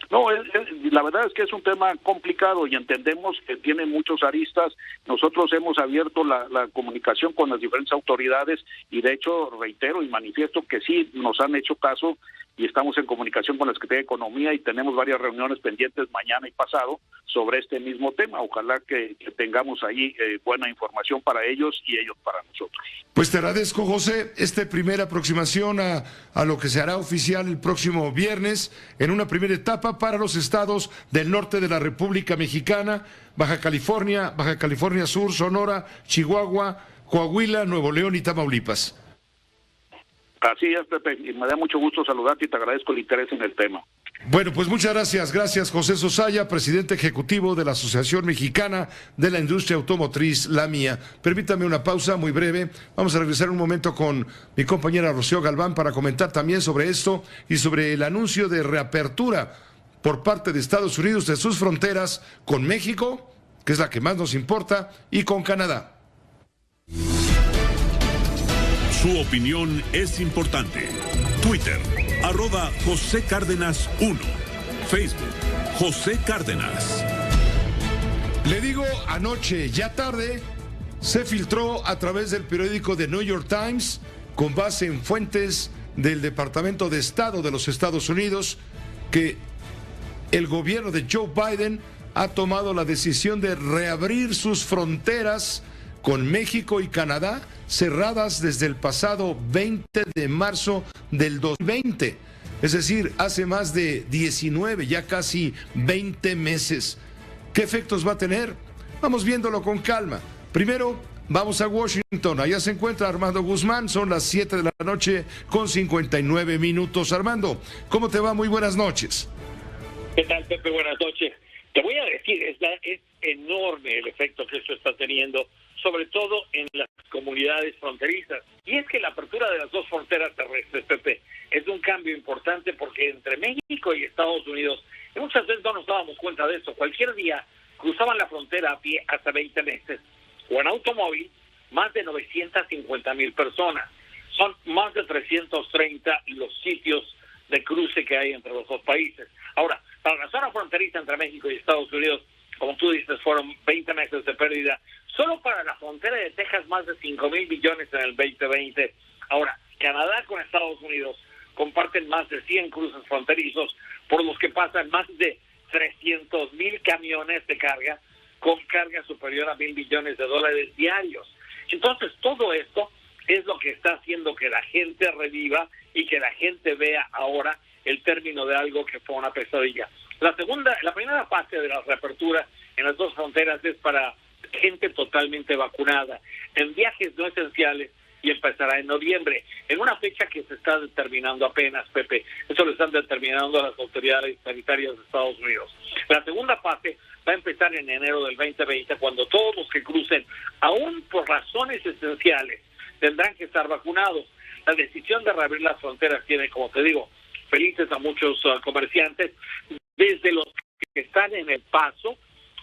No, la verdad es que es un tema complicado y entendemos que tiene muchos aristas. Nosotros hemos abierto la comunicación con las diferentes autoridades y de hecho reitero y manifiesto que sí nos han hecho caso y estamos en comunicación con la Secretaría de Economía y tenemos varias reuniones pendientes mañana y pasado sobre este mismo tema. Ojalá que tengamos ahí buena información para ellos y ellos para nosotros. Pues te agradezco, José, esta primera aproximación a lo que se hará oficial el próximo viernes en una primera etapa para los estados del norte de la República Mexicana, Baja California Sur, Sonora, Chihuahua, Coahuila, Nuevo León y Tamaulipas. Así es, Pepe, y me da mucho gusto saludarte y te agradezco el interés en el tema. Bueno, pues muchas gracias. Gracias, José Sosaya, presidente ejecutivo de la Asociación Mexicana de la Industria Automotriz, la mía. Permítame una pausa muy breve. Vamos a regresar un momento con mi compañera Rocío Galván para comentar también sobre esto y sobre el anuncio de reapertura por parte de Estados Unidos de sus fronteras con México, que es la que más nos importa, y con Canadá. Su opinión es importante. Twitter, @José Cárdenas 1. Facebook, José Cárdenas. Le digo, anoche, ya tarde, se filtró a través del periódico The New York Times, con base en fuentes del Departamento de Estado de los Estados Unidos, que el gobierno de Joe Biden ha tomado la decisión de reabrir sus fronteras con México y Canadá, cerradas desde el pasado 20 de marzo del 2020. es decir, hace más de 19, ya casi 20 meses. ¿Qué efectos va a tener? Vamos viéndolo con calma. Primero, vamos a Washington. Allá se encuentra Armando Guzmán. Son las 7 de la noche con 59 minutos. Armando, ¿cómo te va? Muy buenas noches. ¿Qué tal, Pepe? Buenas noches. Te voy a decir, es enorme el efecto que esto está teniendo, sobre todo en las comunidades fronterizas. Y es que la apertura de las dos fronteras terrestres, Pepe, es un cambio importante porque entre México y Estados Unidos, y muchas veces no nos dábamos cuenta de esto, cualquier día cruzaban la frontera a pie hasta 20 meses, o en automóvil, más de 950,000 personas. Son más de 330 los sitios de cruce que hay entre los dos países. Ahora, para la zona fronteriza entre México y Estados Unidos, como tú dices, fueron 20 meses de pérdida. Solo para la frontera de Texas, más de 5,000 millones en el 2020. Ahora, Canadá con Estados Unidos comparten más de 100 cruces fronterizos, por los que pasan más de 300,000 camiones de carga, con carga superior a $1,000 millones diarios. Entonces, todo esto es lo que está haciendo que la gente reviva y que la gente vea ahora el término de algo que fue una pesadilla. La primera fase de la reapertura en las dos fronteras es para gente totalmente vacunada, en viajes no esenciales, y empezará en noviembre, en una fecha que se está determinando apenas, Pepe. Eso lo están determinando las autoridades sanitarias de Estados Unidos. La segunda fase va a empezar en enero del 2020, cuando todos los que crucen, aún por razones esenciales, tendrán que estar vacunados. La decisión de reabrir las fronteras tiene, como te digo, felices a muchos comerciantes, desde los que están en El Paso,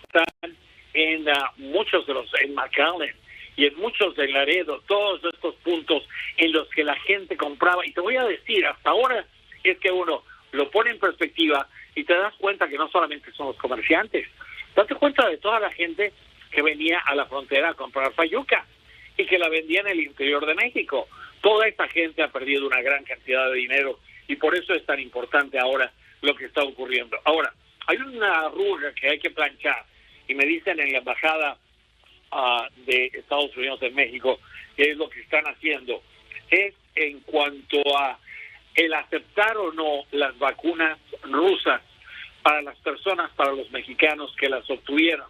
están en muchos de los, en McAllen y en muchos de Laredo, todos estos puntos en los que la gente compraba. Y te voy a decir, hasta ahora es que uno lo pone en perspectiva y te das cuenta que no solamente son los comerciantes, date cuenta de toda la gente que venía a la frontera a comprar fayuca y que la vendía en el interior de México. Toda esta gente ha perdido una gran cantidad de dinero y por eso es tan importante ahora lo que está ocurriendo. Ahora, hay una arruga que hay que planchar y me dicen en la embajada de Estados Unidos en México que es lo que están haciendo, es en cuanto a el aceptar o no las vacunas rusas para las personas, para los mexicanos que las obtuvieron.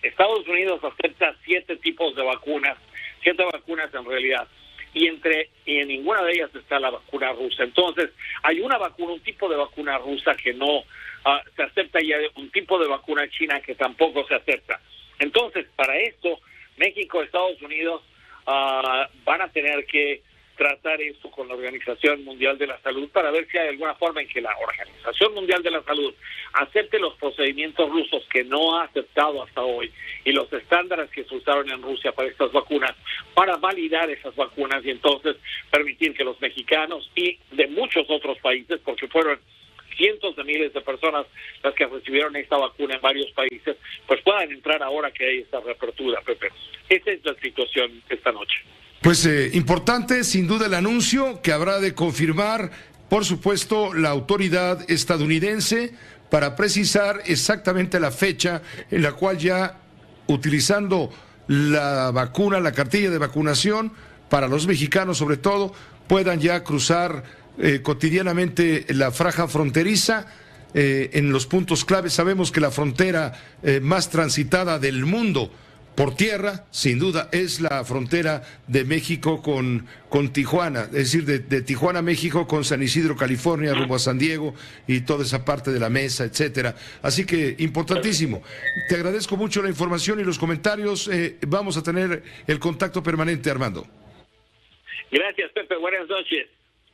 Estados Unidos acepta 7 tipos de vacunas, 7 vacunas en realidad, y en ninguna de ellas está la vacuna rusa. Entonces, hay una vacuna, un tipo de vacuna rusa que no se acepta, y hay un tipo de vacuna china que tampoco se acepta. Entonces, para esto, México, Estados Unidos van a tener que tratar esto con la Organización Mundial de la Salud para ver si hay alguna forma en que la Organización Mundial de la Salud acepte los procedimientos rusos que no ha aceptado hasta hoy y los estándares que se usaron en Rusia para estas vacunas, para validar esas vacunas y entonces permitir que los mexicanos y de muchos otros países, porque fueron cientos de miles de personas las que recibieron esta vacuna en varios países, pues puedan entrar ahora que hay esta reapertura, Pepe. Esa es la situación esta noche. Pues importante, sin duda, el anuncio que habrá de confirmar, por supuesto, la autoridad estadounidense para precisar exactamente la fecha en la cual ya, utilizando la vacuna, la cartilla de vacunación, para los mexicanos sobre todo, puedan ya cruzar cotidianamente la franja fronteriza en los puntos claves. Sabemos que la frontera más transitada del mundo por tierra, sin duda, es la frontera de México con Tijuana, es decir, de Tijuana, México, con San Isidro, California, rumbo a San Diego y toda esa parte de la mesa, etcétera. Así que, importantísimo. Te agradezco mucho la información y los comentarios. Vamos a tener el contacto permanente, Armando. Gracias, Pepe. Buenas noches.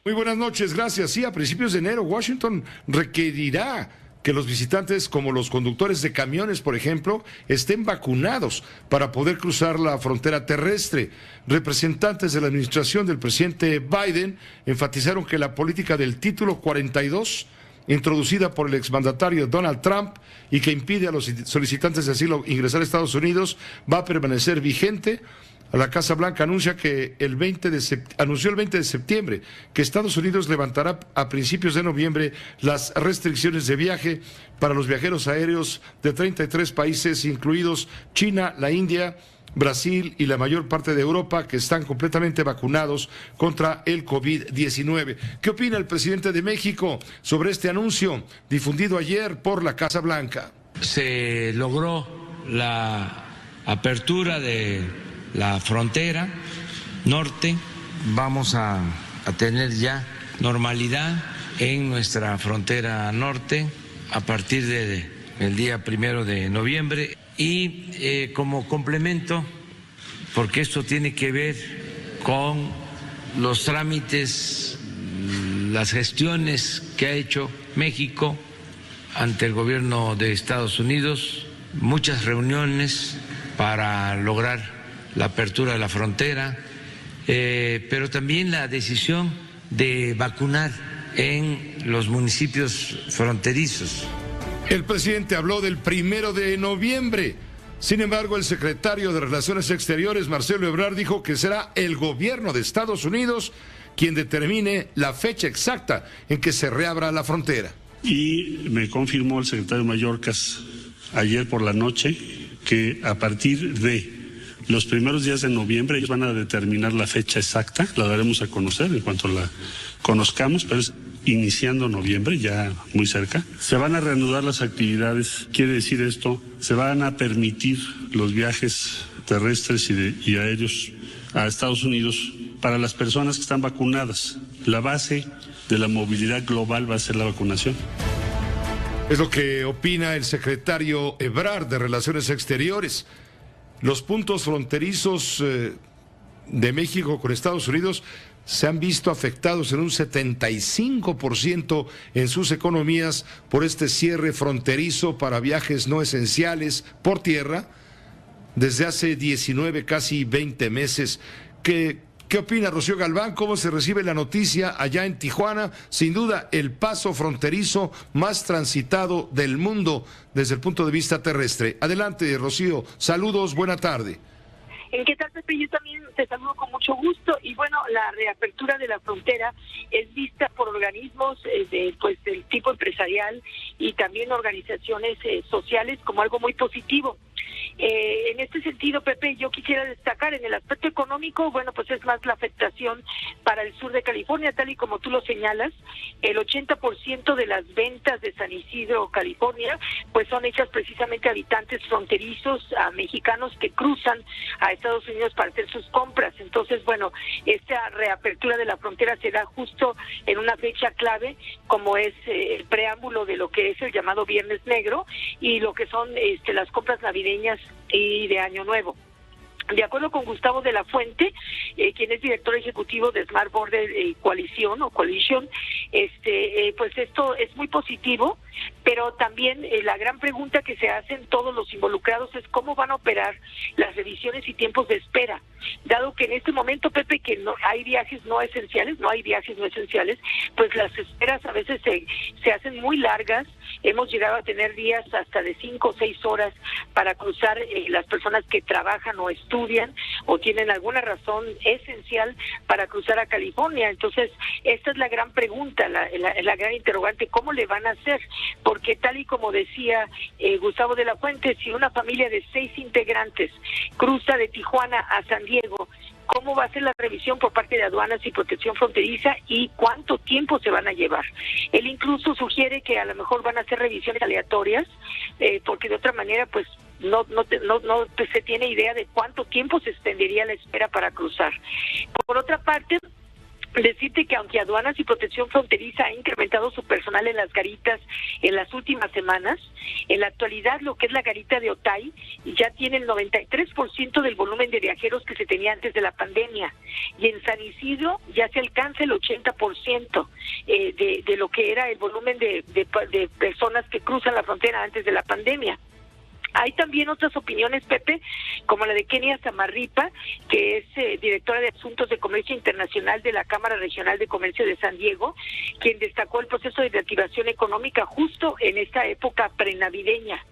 Muy buenas noches, gracias. Sí, a principios de enero, Washington requerirá que los visitantes, como los conductores de camiones, por ejemplo, estén vacunados para poder cruzar la frontera terrestre. Representantes de la administración del presidente Biden enfatizaron que la política del título 42, introducida por el exmandatario Donald Trump y que impide a los solicitantes de asilo ingresar a Estados Unidos, va a permanecer vigente. La Casa Blanca anunció el 20 de septiembre que Estados Unidos levantará a principios de noviembre las restricciones de viaje para los viajeros aéreos de 33 países, incluidos China, la India, Brasil y la mayor parte de Europa, que están completamente vacunados contra el COVID-19. ¿Qué opina el presidente de México sobre este anuncio difundido ayer por la Casa Blanca? Se logró la apertura de la frontera norte. Vamos a tener ya normalidad en nuestra frontera norte a partir del día 1 de noviembre. Y como complemento, porque esto tiene que ver con los trámites, las gestiones que ha hecho México ante el gobierno de Estados Unidos, muchas reuniones para lograr la apertura de la frontera, pero también la decisión de vacunar en los municipios fronterizos. El presidente habló del 1 de noviembre. Sin embargo, el secretario de Relaciones Exteriores, Marcelo Ebrard, dijo que será el gobierno de Estados Unidos quien determine la fecha exacta en que se reabra la frontera. Y me confirmó el secretario Mayorkas ayer por la noche que a partir de los primeros días de noviembre ellos van a determinar la fecha exacta, la daremos a conocer en cuanto la conozcamos, pero es iniciando noviembre, ya muy cerca. Se van a reanudar las actividades, quiere decir esto, se van a permitir los viajes terrestres y aéreos a Estados Unidos para las personas que están vacunadas. La base de la movilidad global va a ser la vacunación. Es lo que opina el secretario Ebrard de Relaciones Exteriores. Los puntos fronterizos de México con Estados Unidos se han visto afectados en un 75% en sus economías por este cierre fronterizo para viajes no esenciales por tierra desde hace 19, casi 20 meses. ¿Qué opina Rocío Galván? ¿Cómo se recibe la noticia allá en Tijuana? Sin duda, el paso fronterizo más transitado del mundo desde el punto de vista terrestre. Adelante, Rocío. Saludos, buena tarde. ¿Qué tal, Pepe? Yo también te saludo con mucho gusto. Y bueno, la reapertura de la frontera es vista por organismos del tipo empresarial y también organizaciones sociales como algo muy positivo. En este sentido, Pepe, yo quisiera destacar en el aspecto económico, bueno, pues es más la afectación para el sur de California, tal y como tú lo señalas. El 80% de las ventas de San Isidro, California, pues son hechas precisamente a habitantes fronterizos, a mexicanos que cruzan a Estados Unidos para hacer sus compras. Entonces, bueno, esta reapertura de la frontera se da justo en una fecha clave, como es el preámbulo de lo que es el llamado Viernes Negro y lo que son las compras navideñas y de Año Nuevo. De acuerdo con Gustavo de la Fuente, quien es director ejecutivo de Smart Border Coalition, pues esto es muy positivo, pero también la gran pregunta que se hacen todos los involucrados es cómo van a operar las revisiones y tiempos de espera, dado que en este momento, Pepe, que no hay viajes no esenciales, pues las esperas a veces se hacen muy largas. Hemos llegado a tener días hasta de 5 o 6 horas para cruzar las personas que trabajan o estudian o tienen alguna razón esencial para cruzar a California. Entonces, esta es la gran pregunta, la gran interrogante, ¿cómo le van a hacer? Porque tal y como decía Gustavo de la Fuente, si una familia de 6 integrantes cruza de Tijuana a San Diego, ¿cómo va a ser la revisión por parte de aduanas y protección fronteriza y cuánto tiempo se van a llevar? Él incluso sugiere que a lo mejor van a hacer revisiones aleatorias, porque de otra manera pues no se tiene idea de cuánto tiempo se extendería la espera para cruzar. Por otra parte, decirte que aunque Aduanas y Protección Fronteriza ha incrementado su personal en las garitas en las últimas semanas, en la actualidad lo que es la garita de Otay ya tiene el 93% del volumen de viajeros que se tenía antes de la pandemia, y en San Isidro ya se alcanza el 80% de lo que era el volumen de personas que cruzan la frontera antes de la pandemia. Hay también otras opiniones, Pepe, como la de Kenia Samarripa, que es directora de Asuntos de Comercio Internacional de la Cámara Regional de Comercio de San Diego, quien destacó el proceso de reactivación económica justo en esta época prenavideña.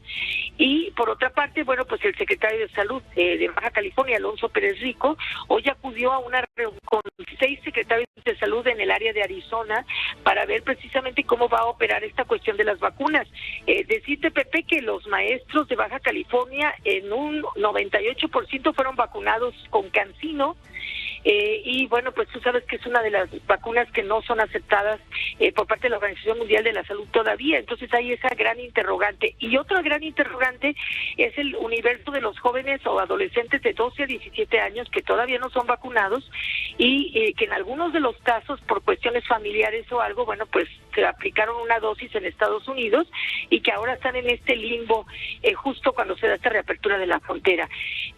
Y por otra parte, bueno, pues el secretario de Salud de Baja California, Alonso Pérez Rico, hoy acudió a una reunión con 6 secretarios de salud en el área de Arizona para ver precisamente cómo va a operar esta cuestión de las vacunas. Decirte, Pepe, que los maestros de Baja Baja California, en un 98% fueron vacunados con CanSino. Y bueno, pues tú sabes que es una de las vacunas que no son aceptadas por parte de la Organización Mundial de la Salud todavía. Entonces hay esa gran interrogante. Y otra gran interrogante es el universo de los jóvenes o adolescentes de 12 a 17 años que todavía no son vacunados y que en algunos de los casos, por cuestiones familiares o algo, bueno, pues se aplicaron una dosis en Estados Unidos y que ahora están en este limbo justo cuando se da esta reapertura de la frontera.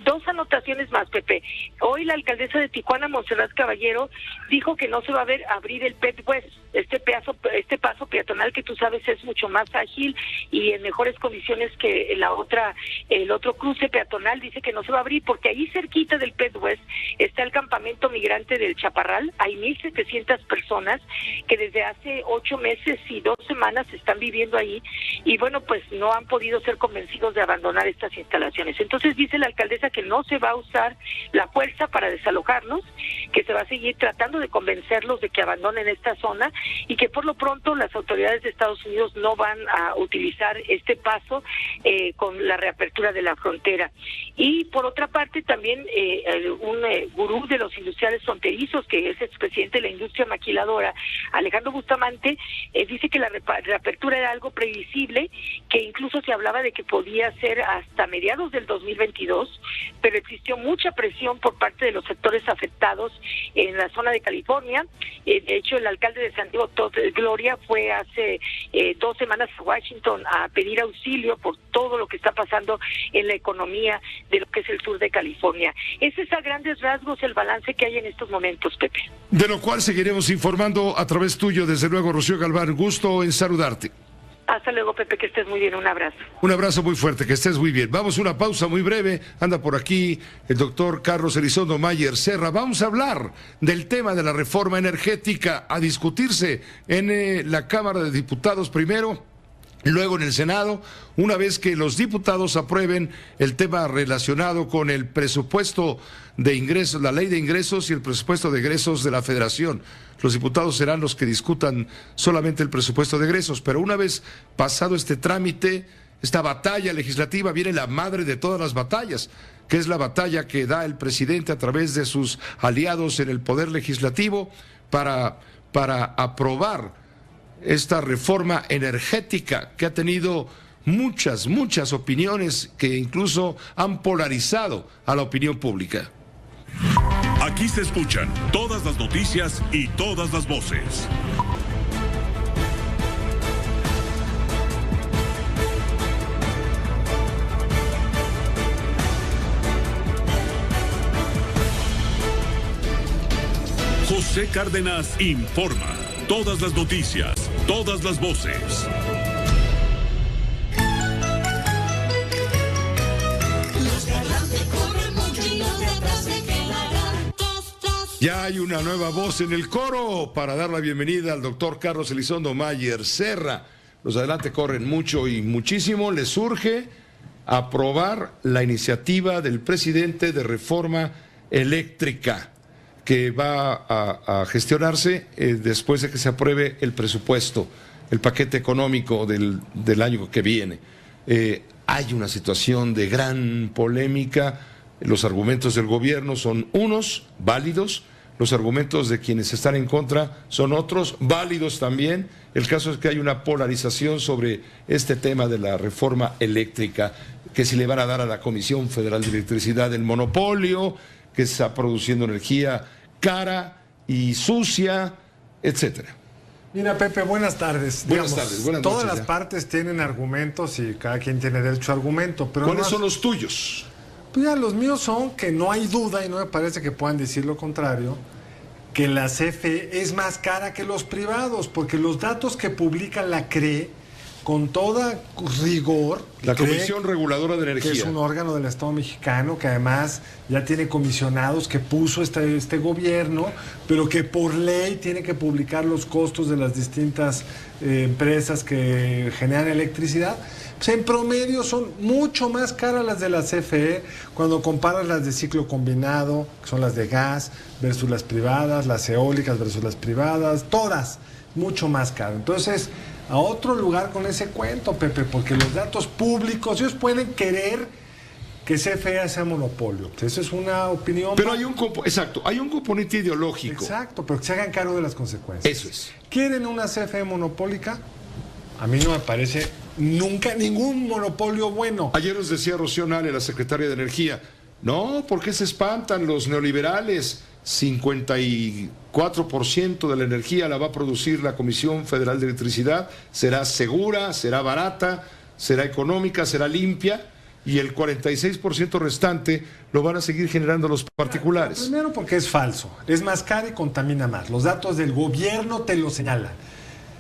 2 anotaciones más, Pepe. Hoy la alcaldesa de Tijuana, Montserrat Caballero, dijo que no se va a abrir el Pet West, este paso peatonal que tú sabes es mucho más ágil y en mejores condiciones que el otro cruce peatonal. Dice que no se va a abrir porque ahí cerquita del Pet West está el campamento migrante del Chaparral. Hay 1,700 personas que desde hace 8 meses y 2 semanas están viviendo ahí y bueno, pues no han podido ser convencidos de abandonar estas instalaciones. Entonces dice la alcaldesa que no se va a usar la fuerza para desalojarlos, que se va a seguir tratando de convencerlos de que abandonen esta zona y que por lo pronto las autoridades de Estados Unidos no van a utilizar este paso con la reapertura de la frontera. Y por otra parte también un gurú de los industriales fronterizos, que es expresidente de la industria maquiladora, Alejandro Bustamante, dice que la reapertura era algo previsible, que incluso se hablaba de que podía ser hasta mediados del 2022, pero existió mucha presión por parte de los sectores afectados en la zona de California. De hecho, el alcalde de San Diego, Todd Gloria, fue hace 2 semanas a Washington a pedir auxilio por todo lo que está pasando en la economía de lo que es el sur de California. Ese es a grandes rasgos el balance que hay en estos momentos, Pepe. De lo cual seguiremos informando a través tuyo, desde luego, Rocío Galván. Gusto en saludarte. Hasta luego, Pepe, que estés muy bien. Un abrazo. Un abrazo muy fuerte, que estés muy bien. Vamos a una pausa muy breve. Anda por aquí el doctor Carlos Elizondo Mayer Serra. Vamos a hablar del tema de la reforma energética a discutirse en la Cámara de Diputados primero, luego en el Senado, una vez que los diputados aprueben el tema relacionado con el presupuesto de ingresos, la ley de ingresos y el presupuesto de egresos de la Federación. Los diputados serán los que discutan solamente el presupuesto de egresos, pero una vez pasado este trámite, esta batalla legislativa, viene la madre de todas las batallas, que es la batalla que da el presidente a través de sus aliados en el Poder Legislativo para aprobar esta reforma energética que ha tenido muchas opiniones que incluso han polarizado a la opinión pública. Aquí se escuchan todas las noticias y todas las voces. José Cárdenas informa. Todas las noticias, todas las voces. Ya hay una nueva voz en el coro para dar la bienvenida al doctor Carlos Elizondo Mayer Serra. Los adelante corren mucho y muchísimo. Les surge aprobar la iniciativa del presidente de reforma eléctrica que va a gestionarse después de que se apruebe el presupuesto, el paquete económico del año que viene. Hay una situación de gran polémica. Los argumentos del gobierno son unos válidos, los argumentos de quienes están en contra son otros válidos también. El caso es que hay una polarización sobre este tema de la reforma eléctrica, que si le van a dar a la Comisión Federal de Electricidad el monopolio, que está produciendo energía cara y sucia, etcétera. Mira, Pepe, buenas tardes. Buenas tardes, buenas noches. Todas las partes tienen argumentos y cada quien tiene derecho a argumento. Pero ¿cuáles son los tuyos? Pues ya, los míos son que no hay duda, y no me parece que puedan decir lo contrario, que la CFE es más cara que los privados, porque los datos que publica la CRE, con toda rigor... La Comisión Reguladora de Energía. Que es un órgano del Estado mexicano, que además ya tiene comisionados que puso este gobierno, pero que por ley tiene que publicar los costos de las distintas empresas que generan electricidad. Pues en promedio son mucho más caras las de la CFE cuando comparas las de ciclo combinado, que son las de gas, versus las privadas, las eólicas versus las privadas, todas mucho más caras. Entonces, a otro lugar con ese cuento, Pepe, porque los datos públicos, ellos pueden querer que CFE sea monopolio. Esa es una opinión. Pero hay un componente ideológico. Exacto, pero que se hagan cargo de las consecuencias. Eso es. ¿Quieren una CFE monopólica? A mí no me parece nunca ningún monopolio bueno. Ayer nos decía Rocío Nale, la secretaria de Energía, no, ¿por qué se espantan los neoliberales? 54% de la energía la va a producir la Comisión Federal de Electricidad, será segura, será barata, será económica, será limpia, y el 46% restante lo van a seguir generando los particulares. Primero porque es falso, es más caro y contamina más. Los datos del gobierno te lo señalan.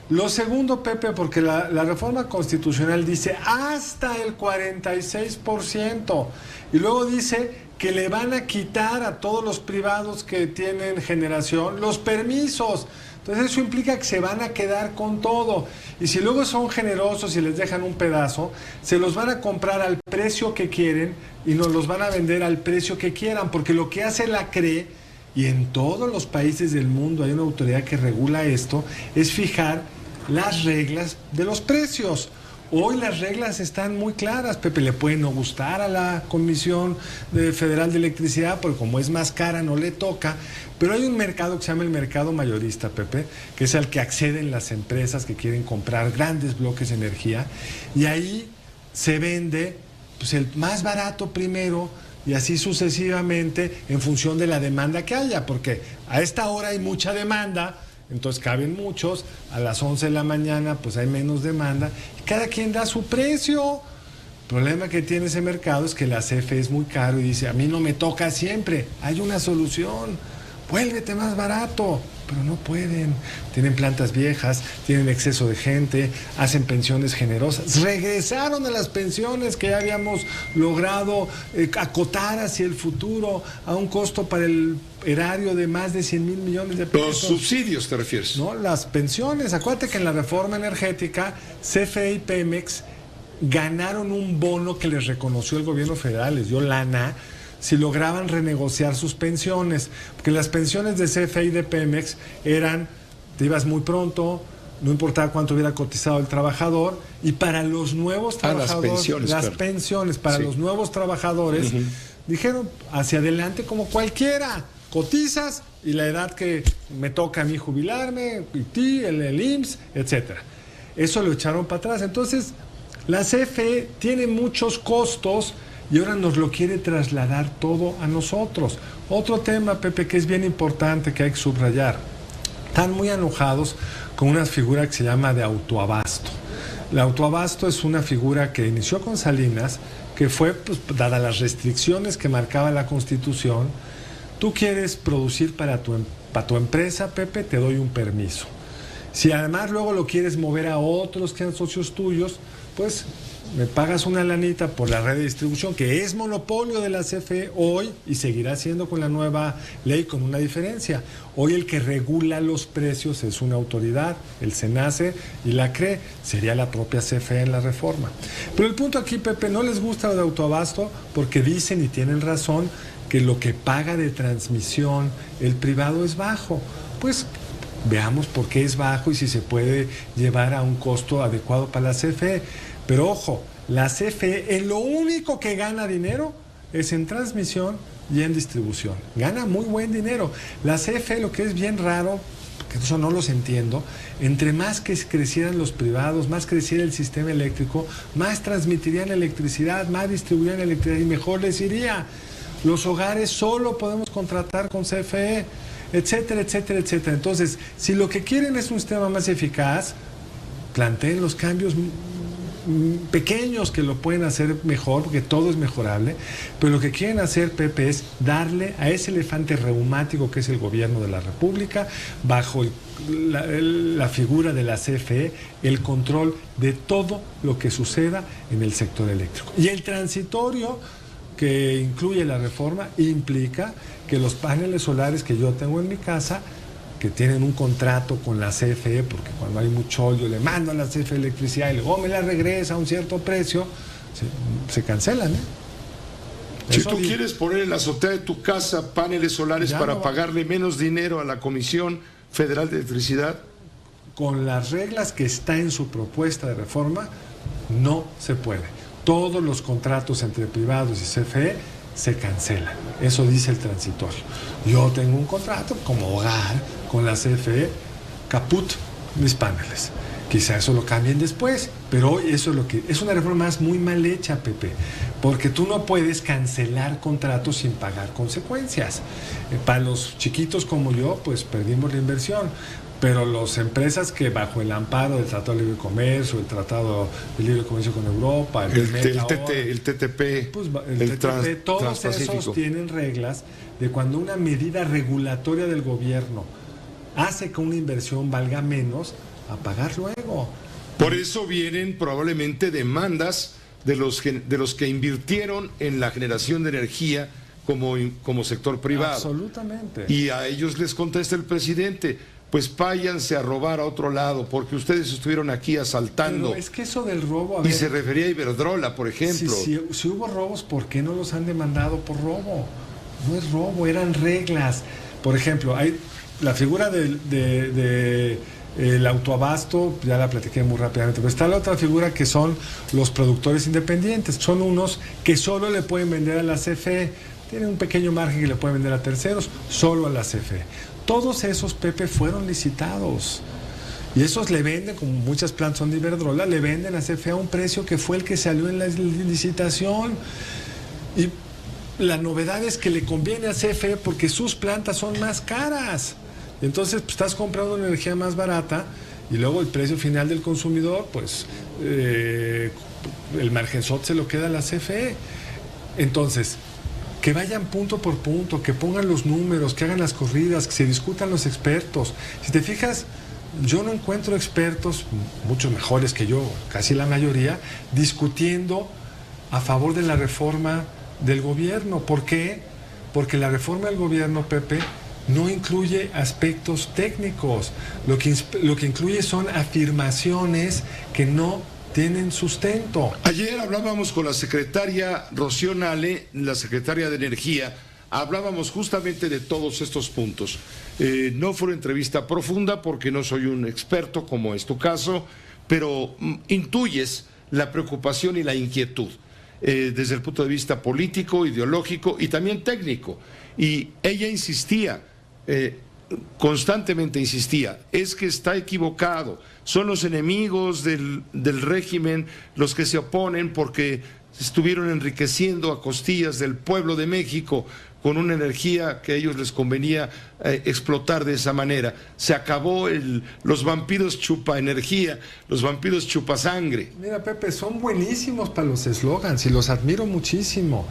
Lo segundo, Pepe, porque la reforma constitucional dice hasta el 46%, y luego dice que le van a quitar a todos los privados que tienen generación los permisos. Entonces eso implica que se van a quedar con todo. Y si luego son generosos y les dejan un pedazo, se los van a comprar al precio que quieren y nos los van a vender al precio que quieran, porque lo que hace la CRE, y en todos los países del mundo hay una autoridad que regula esto, es fijar las reglas de los precios. Hoy las reglas están muy claras, Pepe. Le pueden no gustar a la Comisión Federal de Electricidad, porque como es más cara no le toca, pero hay un mercado que se llama el mercado mayorista, Pepe, que es al que acceden las empresas que quieren comprar grandes bloques de energía, y ahí se vende pues el más barato primero, y así sucesivamente en función de la demanda que haya, porque a esta hora hay mucha demanda, entonces caben muchos, a las 11 de la mañana pues hay menos demanda, y cada quien da su precio. El problema que tiene ese mercado es que la CFE es muy caro y dice, a mí no me toca siempre, hay una solución, vuélvete más barato, pero no pueden. Tienen plantas viejas, tienen exceso de gente, hacen pensiones generosas, regresaron a las pensiones que ya habíamos logrado acotar hacia el futuro a un costo para el erario de más de 100,000 millones de pesos. Los subsidios, ¿te refieres? No, las pensiones. Acuérdate que en la reforma energética, CFE y Pemex ganaron un bono que les reconoció el gobierno federal, les dio lana, si lograban renegociar sus pensiones, porque las pensiones de CFE y de Pemex eran, te ibas muy pronto, no importaba cuánto hubiera cotizado el trabajador, y para los nuevos trabajadores, las pensiones para los nuevos trabajadores, dijeron, hacia adelante como cualquiera, cotizas y la edad que me toca a mí jubilarme, el IMSS, etcétera. Eso lo echaron para atrás. Entonces, la CFE tiene muchos costos y ahora nos lo quiere trasladar todo a nosotros. Otro tema, Pepe, que es bien importante, que hay que subrayar. Están muy enojados con una figura que se llama de autoabasto. El autoabasto es una figura que inició con Salinas, que fue, pues, dadas las restricciones que marcaba la Constitución. Tú quieres producir para tu empresa, Pepe, te doy un permiso. Si además luego lo quieres mover a otros que sean socios tuyos, pues me pagas una lanita por la red de distribución, que es monopolio de la CFE hoy y seguirá siendo con la nueva ley, con una diferencia. Hoy el que regula los precios es una autoridad, el SENACE y la CRE, sería la propia CFE en la reforma. Pero el punto aquí, Pepe, no les gusta lo de autoabasto porque dicen, y tienen razón, que lo que paga de transmisión el privado es bajo. Pues veamos por qué es bajo y si se puede llevar a un costo adecuado para la CFE. Pero ojo, la CFE en lo único que gana dinero es en transmisión y en distribución. Gana muy buen dinero. La CFE, lo que es bien raro, que eso no los entiendo, entre más que crecieran los privados, más creciera el sistema eléctrico, más transmitirían electricidad, más distribuirían electricidad y mejor les iría. Los hogares solo podemos contratar con CFE, etcétera, etcétera, etcétera. Entonces, si lo que quieren es un sistema más eficaz, planteen los cambios pequeños que lo pueden hacer mejor, porque todo es mejorable, pero lo que quieren hacer, Pepe, es darle a ese elefante reumático que es el gobierno de la República, bajo la figura de la CFE, el control de todo lo que suceda en el sector eléctrico. Y el transitorio que incluye la reforma implica que los paneles solares que yo tengo en mi casa, que tienen un contrato con la CFE, porque cuando hay mucho óleo le mando a la CFE electricidad y luego me la regresa a un cierto precio, se cancelan, ¿eh? Si tú quieres poner en la azotea de tu casa paneles solares para pagarle menos dinero a la Comisión Federal de Electricidad, con las reglas que está en su propuesta de reforma, no se puede. Todos los contratos entre privados y CFE se cancelan. Eso dice el transitorio. Yo tengo un contrato como hogar con la CFE, caput, mis paneles. Quizá eso lo cambien después, pero hoy eso es lo que es una reforma más muy mal hecha, Pepe, porque tú no puedes cancelar contratos sin pagar consecuencias. Para los chiquitos como yo, pues perdimos la inversión, pero las empresas que bajo el amparo del Tratado de Libre Comercio, el Tratado de Libre Comercio con Europa, el TTP, pues, el TTP, todos esos tienen reglas de cuando una medida regulatoria del gobierno hace que una inversión valga menos, a pagar luego. Por eso vienen probablemente demandas de los que invirtieron en la generación de energía como sector privado. Absolutamente. Y a ellos les contesta el presidente, pues váyanse a robar a otro lado, porque ustedes estuvieron aquí asaltando. Pero es que eso del robo... Y se refería a Iberdrola, por ejemplo. Si hubo robos, ¿por qué no los han demandado por robo? No es robo, eran reglas. Por ejemplo, hay la figura el autoabasto, ya la platiqué muy rápidamente, pero está la otra figura que son los productores independientes. Son unos que solo le pueden vender a la CFE, tienen un pequeño margen que le pueden vender a terceros, solo a la CFE. Todos esos, Pepe, fueron licitados. Y esos le venden, como muchas plantas son de Iberdrola, le venden a CFE a un precio que fue el que salió en la licitación. Y la novedad es que le conviene a CFE porque sus plantas son más caras. Entonces, pues, estás comprando una energía más barata y luego el precio final del consumidor, pues el margenzote se lo queda a la CFE. Entonces, que vayan punto por punto, que pongan los números, que hagan las corridas, que se discutan los expertos. Si te fijas, yo no encuentro expertos, muchos mejores que yo, casi la mayoría, discutiendo a favor de la reforma del gobierno. ¿Por qué? Porque la reforma del gobierno, Pepe, no incluye aspectos técnicos. Lo que incluye son afirmaciones que no tienen sustento. Ayer hablábamos con la secretaria Rocío Nale, la secretaria de Energía, hablábamos justamente de todos estos puntos. No fue una entrevista profunda porque no soy un experto como es tu caso, pero intuyes la preocupación y la inquietud desde el punto de vista político, ideológico y también técnico. Y ella insistía, constantemente insistía, es que está equivocado, son los enemigos del régimen los que se oponen porque estuvieron enriqueciendo a costillas del pueblo de México con una energía que a ellos les convenía explotar de esa manera. Se acabó los vampiros chupa energía, los vampiros chupa sangre. Mira, Pepe, son buenísimos para los eslogans y los admiro muchísimo.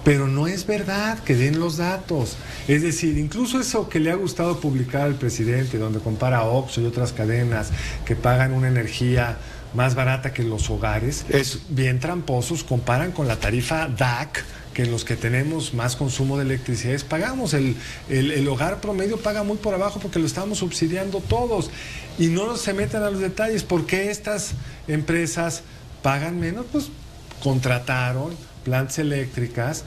Pero no es verdad que den los datos. Es decir, incluso eso que le ha gustado publicar al presidente, donde compara a Oxxo y otras cadenas que pagan una energía más barata que los hogares, bien tramposos, comparan con la tarifa DAC, que los que tenemos más consumo de electricidad pagamos. El hogar promedio paga muy por abajo porque lo estamos subsidiando todos. Y no se metan a los detalles. ¿Por qué estas empresas pagan menos? Pues contrataron plantas eléctricas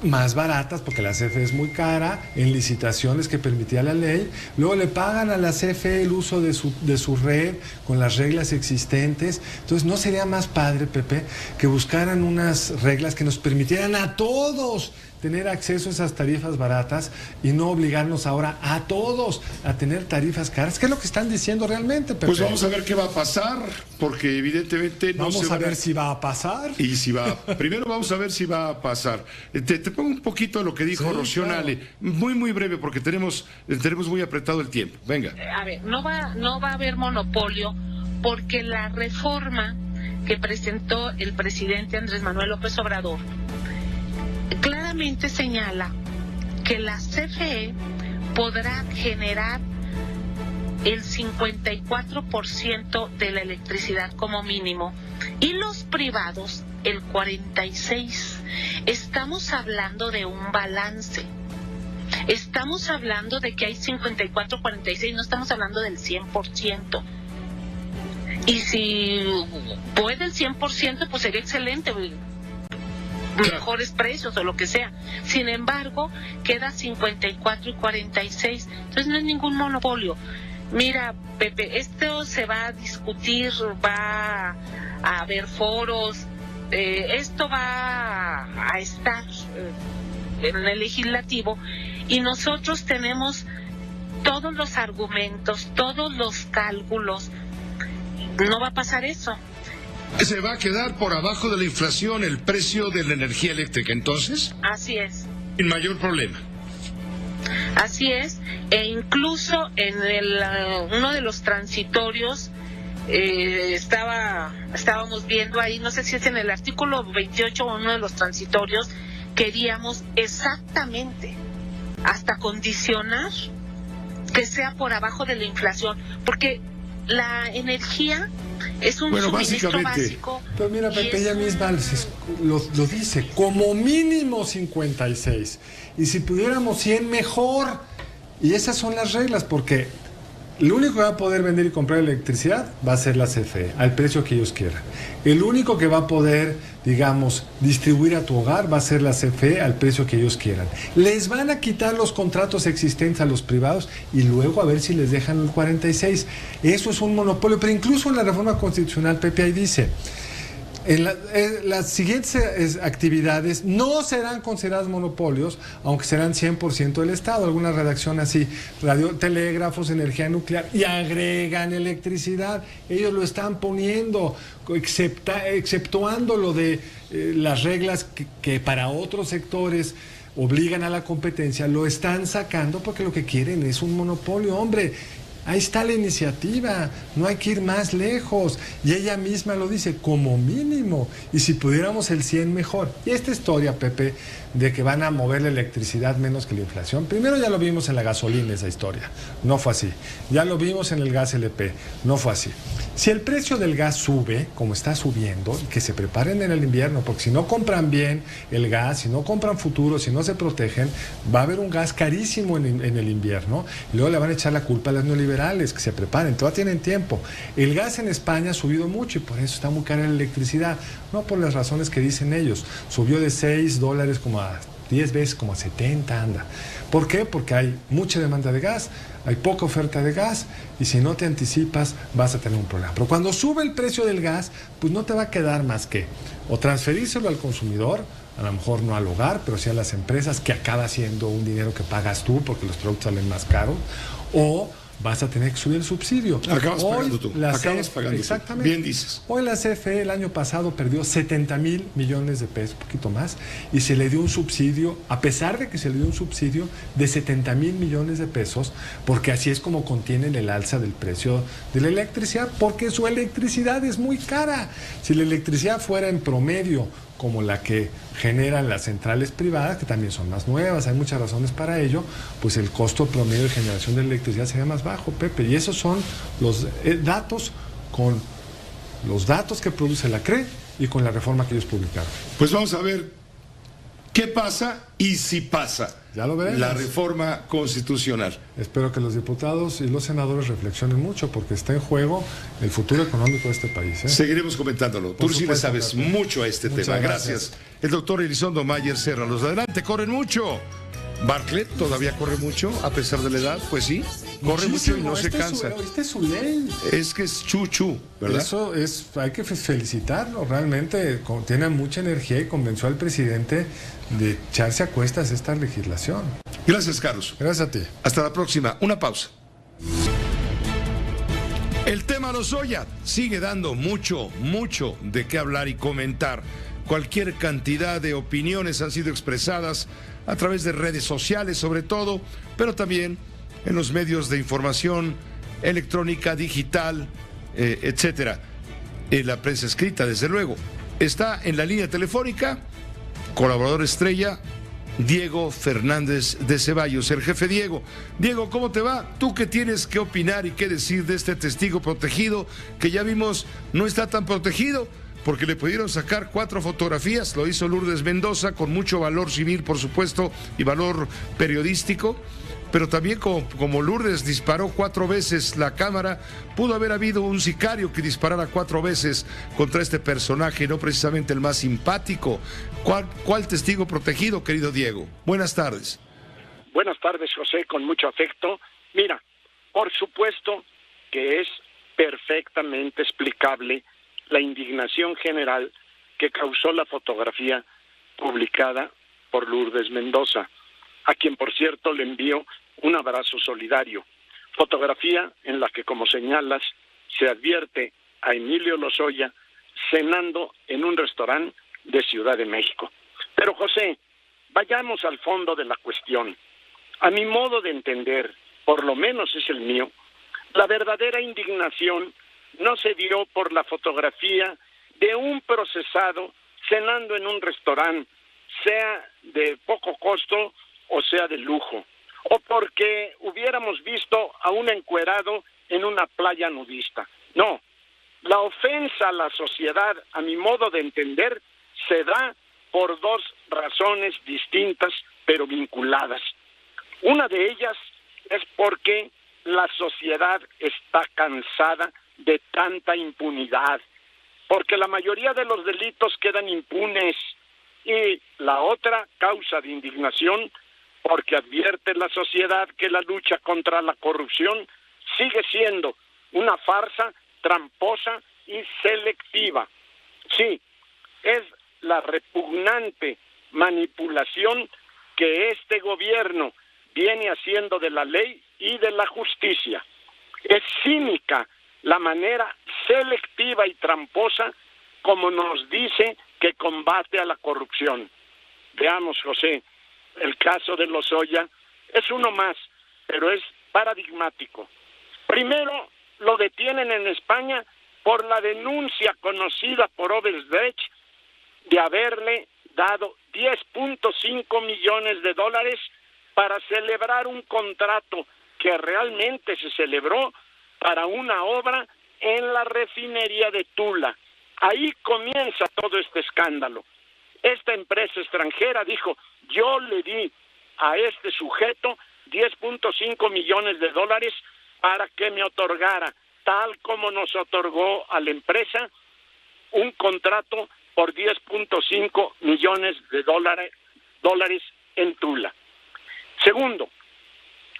más baratas porque la CFE es muy cara en licitaciones que permitía la ley, luego le pagan a la CFE el uso de su red con las reglas existentes. Entonces, ¿no sería más padre, Pepe, que buscaran unas reglas que nos permitieran a todos tener acceso a esas tarifas baratas y no obligarnos ahora a todos a tener tarifas caras? ¿Qué es lo que están diciendo realmente, Pepe? Pues vamos a ver qué va a pasar, porque evidentemente no vamos a ver si va a pasar. Y si va, primero vamos a ver si va a pasar. Te pongo un poquito de lo que dijo Rocío Nale, muy breve, porque tenemos muy apretado el tiempo. Venga. A ver, no va a haber monopolio, porque la reforma que presentó el presidente Andrés Manuel López Obrador claramente señala que la CFE podrá generar el 54% de la electricidad como mínimo y los privados el 46%. Estamos hablando de un balance. Estamos hablando de que hay 54-46, no estamos hablando del 100%. Y si puede el 100%, pues sería excelente, mejores precios o lo que sea. Sin embargo, queda 54 y 46. Entonces no es ningún monopolio. Mira, Pepe, esto se va a discutir, va a haber foros, esto va a estar en el legislativo y nosotros tenemos todos los argumentos, todos los cálculos. No va a pasar eso. ¿Se va a quedar por abajo de la inflación el precio de la energía eléctrica entonces? Así es. Sin mayor problema. Así es, e incluso en uno de los transitorios estábamos viendo ahí, no sé si es en el artículo 28 o uno de los transitorios, queríamos exactamente hasta condicionar que sea por abajo de la inflación, porque la energía es un suministro básico. Pero mira, Pepe, ella misma lo dice, como mínimo 56. Y si pudiéramos 100, mejor. Y esas son las reglas, porque el único que va a poder vender y comprar electricidad va a ser la CFE, al precio que ellos quieran. El único que va a poder, digamos, distribuir a tu hogar va a ser la CFE al precio que ellos quieran. Les van a quitar los contratos existentes a los privados y luego a ver si les dejan el 46. Eso es un monopolio, pero incluso en la reforma constitucional, Pepe, ahí dice... las siguientes actividades no serán consideradas monopolios, aunque serán 100% del Estado. Alguna redacción así, telégrafos, energía nuclear, y agregan electricidad. Ellos lo están poniendo, exceptuando lo de las reglas que para otros sectores obligan a la competencia, lo están sacando porque lo que quieren es un monopolio. Hombre, ahí está la iniciativa, no hay que ir más lejos. Y ella misma lo dice, como mínimo. Y si pudiéramos el 100, mejor. Y esta historia, Pepe, de que van a mover la electricidad menos que la inflación, primero ya lo vimos en la gasolina, esa historia. No fue así. Ya lo vimos en el gas LP. No fue así. Si el precio del gas sube, como está subiendo, que se preparen en el invierno, porque si no compran bien el gas, si no compran futuros, si no se protegen, va a haber un gas carísimo en el invierno. Y luego le van a echar la culpa a las neoliberales, que se preparen, todavía tienen tiempo. El gas en España ha subido mucho y por eso está muy cara la electricidad, no por las razones que dicen ellos. Subió de $6 como a 10 veces, como a 70 anda. ¿Por qué? Porque hay mucha demanda de gas, hay poca oferta de gas y si no te anticipas vas a tener un problema. Pero cuando sube el precio del gas, pues no te va a quedar más que o transferírselo al consumidor, a lo mejor no al hogar, pero sí a las empresas, que acaba siendo un dinero que pagas tú porque los productos salen más caros, o vas a tener que subir el subsidio. Acabas pagando tú. Exactamente. Bien dices. Hoy la CFE el año pasado perdió 70,000 millones de pesos, un poquito más, y se le dio un subsidio, a pesar de que se le dio un subsidio de 70,000 millones de pesos, porque así es como contienen el alza del precio de la electricidad, porque su electricidad es muy cara. Si la electricidad fuera en promedio como la que generan las centrales privadas, que también son más nuevas, hay muchas razones para ello, pues el costo promedio de generación de electricidad sería más bajo, Pepe. Y esos son los datos, con los datos que produce la CRE y con la reforma que ellos publicaron. Pues vamos a ver qué pasa y si pasa. Ya lo veremos. La reforma constitucional. Espero que los diputados y los senadores reflexionen mucho, porque está en juego el futuro económico de este país. Seguiremos comentándolo. Tú sí le sabes mucho a este tema. Gracias. El doctor Elizondo Mayer Serra. Los de adelante corren mucho. Bartlett todavía corre mucho, a pesar de la edad, pues sí, corre mucho y no se cansa. Esta es su ley. Es que es chuchu, ¿verdad? Eso es, hay que felicitarlo, realmente tiene mucha energía y convenció al presidente de echarse a cuestas esta legislación. Gracias, Carlos. Gracias a ti. Hasta la próxima. Una pausa. El tema Lozoya sigue dando mucho de qué hablar y comentar. Cualquier cantidad de opiniones han sido expresadas a través de redes sociales, sobre todo, pero también en los medios de información electrónica, digital, etcétera. En la prensa escrita, desde luego. Está en la línea telefónica, colaborador estrella, Diego Fernández de Ceballos, el jefe Diego. Diego, ¿cómo te va? ¿Tú qué tienes que opinar y qué decir de este testigo protegido que ya vimos no está tan protegido? Porque le pudieron sacar 4 fotografías, lo hizo Lourdes Mendoza, con mucho valor civil, por supuesto, y valor periodístico, pero también como Lourdes disparó 4 veces la cámara, pudo haber habido un sicario que disparara 4 veces contra este personaje, no precisamente el más simpático. ¿Cuál testigo protegido, querido Diego? Buenas tardes. Buenas tardes, José, con mucho afecto. Mira, Por supuesto que es perfectamente explicable la indignación general que causó la fotografía publicada por Lourdes Mendoza, a quien por cierto le envío un abrazo solidario. Fotografía en la que, como señalas, se advierte a Emilio Lozoya cenando en un restaurante de Ciudad de México. Pero José, vayamos al fondo de la cuestión. A mi modo de entender, por lo menos es el mío, la verdadera indignación no se dio por la fotografía de un procesado cenando en un restaurante, sea de poco costo o sea de lujo, o porque hubiéramos visto a un encuerado en una playa nudista. No, la ofensa a la sociedad, a mi modo de entender, se da por dos razones distintas pero vinculadas. Una de ellas es porque la sociedad está cansada de tanta impunidad, porque la mayoría de los delitos quedan impunes, y la otra causa de indignación porque advierte la sociedad que la lucha contra la corrupción sigue siendo una farsa tramposa y selectiva. Sí, es la repugnante manipulación que este gobierno viene haciendo de la ley y de la justicia. Es cínica la manera selectiva y tramposa como nos dice que combate a la corrupción. Veamos, José, el caso de Lozoya es uno más, pero es paradigmático. Primero, lo detienen en España por la denuncia conocida por Odebrecht de haberle dado 10.5 millones de dólares para celebrar un contrato que realmente se celebró para una obra en la refinería de Tula. Ahí comienza todo este escándalo. Esta empresa extranjera dijo, yo le di a este sujeto 10.5 millones de dólares para que me otorgara, tal como nos otorgó a la empresa, un contrato por 10.5 millones de dólares en Tula. Segundo,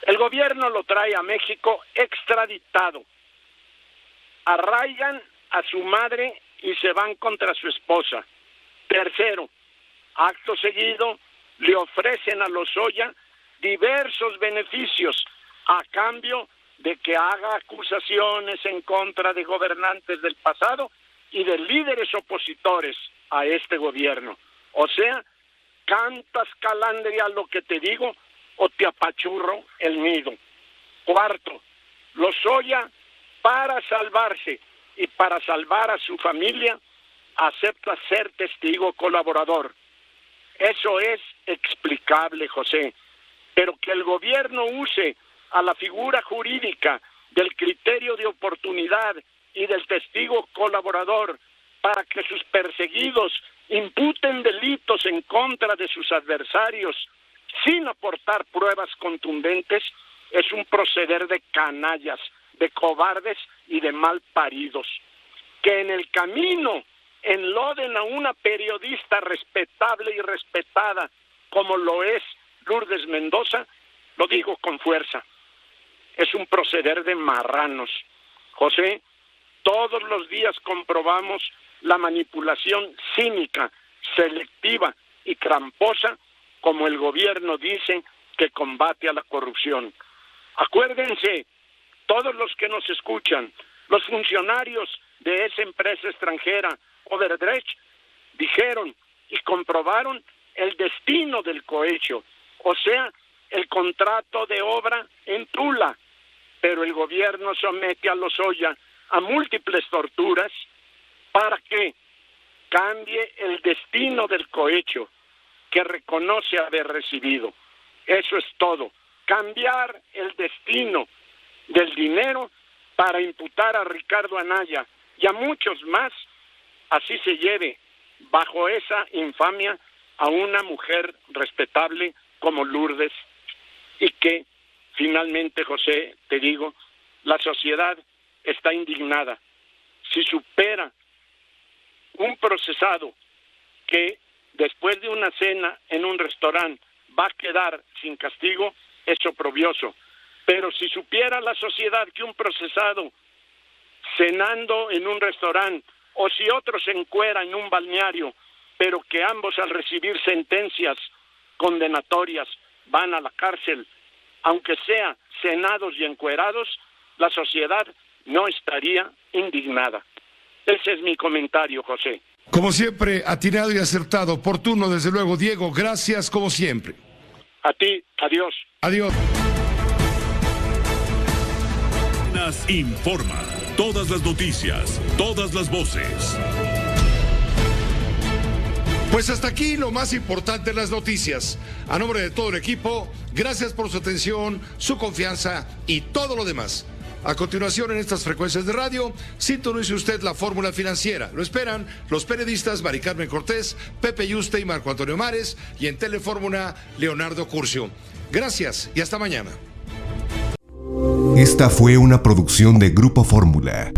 el gobierno lo trae a México extraditado. Arraigan a su madre y se van contra su esposa. Tercero, acto seguido, le ofrecen a Lozoya diversos beneficios a cambio de que haga acusaciones en contra de gobernantes del pasado y de líderes opositores a este gobierno. O sea, cantas calandria lo que te digo o te apachurro el nido. Cuarto, Lozoya, para salvarse y para salvar a su familia, acepta ser testigo colaborador. Eso es explicable, José, pero que el gobierno use a la figura jurídica del criterio de oportunidad y del testigo colaborador para que sus perseguidos imputen delitos en contra de sus adversarios sin aportar pruebas contundentes, es un proceder de canallas, de cobardes y de malparidos. Que en el camino enloden a una periodista respetable y respetada como lo es Lourdes Mendoza, lo digo con fuerza, es un proceder de marranos. José, todos los días comprobamos la manipulación cínica, selectiva y tramposa como el gobierno dice que combate a la corrupción. Acuérdense, todos los que nos escuchan, los funcionarios de esa empresa extranjera, Odebrecht, dijeron y comprobaron el destino del cohecho, o sea, el contrato de obra en Tula, pero el gobierno somete a Lozoya a múltiples torturas para que cambie el destino del cohecho que reconoce haber recibido. Eso es todo, cambiar el destino del dinero para imputar a Ricardo Anaya y a muchos más, así se lleve bajo esa infamia a una mujer respetable como Lourdes, y que finalmente, José, te digo, la sociedad está indignada. Si supera un procesado que después de una cena en un restaurante va a quedar sin castigo, es oprobioso. Pero si supiera la sociedad que un procesado cenando en un restaurante o si otro se encuera en un balneario, pero que ambos al recibir sentencias condenatorias van a la cárcel, aunque sea cenados y encuerados, la sociedad no estaría indignada. Ese es mi comentario, José. Como siempre, atinado y acertado, oportuno, desde luego. Diego, gracias como siempre. A ti, adiós. Adiós. Informa. Todas las noticias, todas las voces. Pues hasta aquí lo más importante en las noticias. A nombre de todo el equipo, gracias por su atención, su confianza y todo lo demás. A continuación, en estas frecuencias de radio, sintonice usted la fórmula financiera. Lo esperan los periodistas Mari Carmen Cortés, Pepe Yuste y Marco Antonio Mares, y en Telefórmula, Leonardo Curcio. Gracias y hasta mañana. Esta fue una producción de Grupo Fórmula.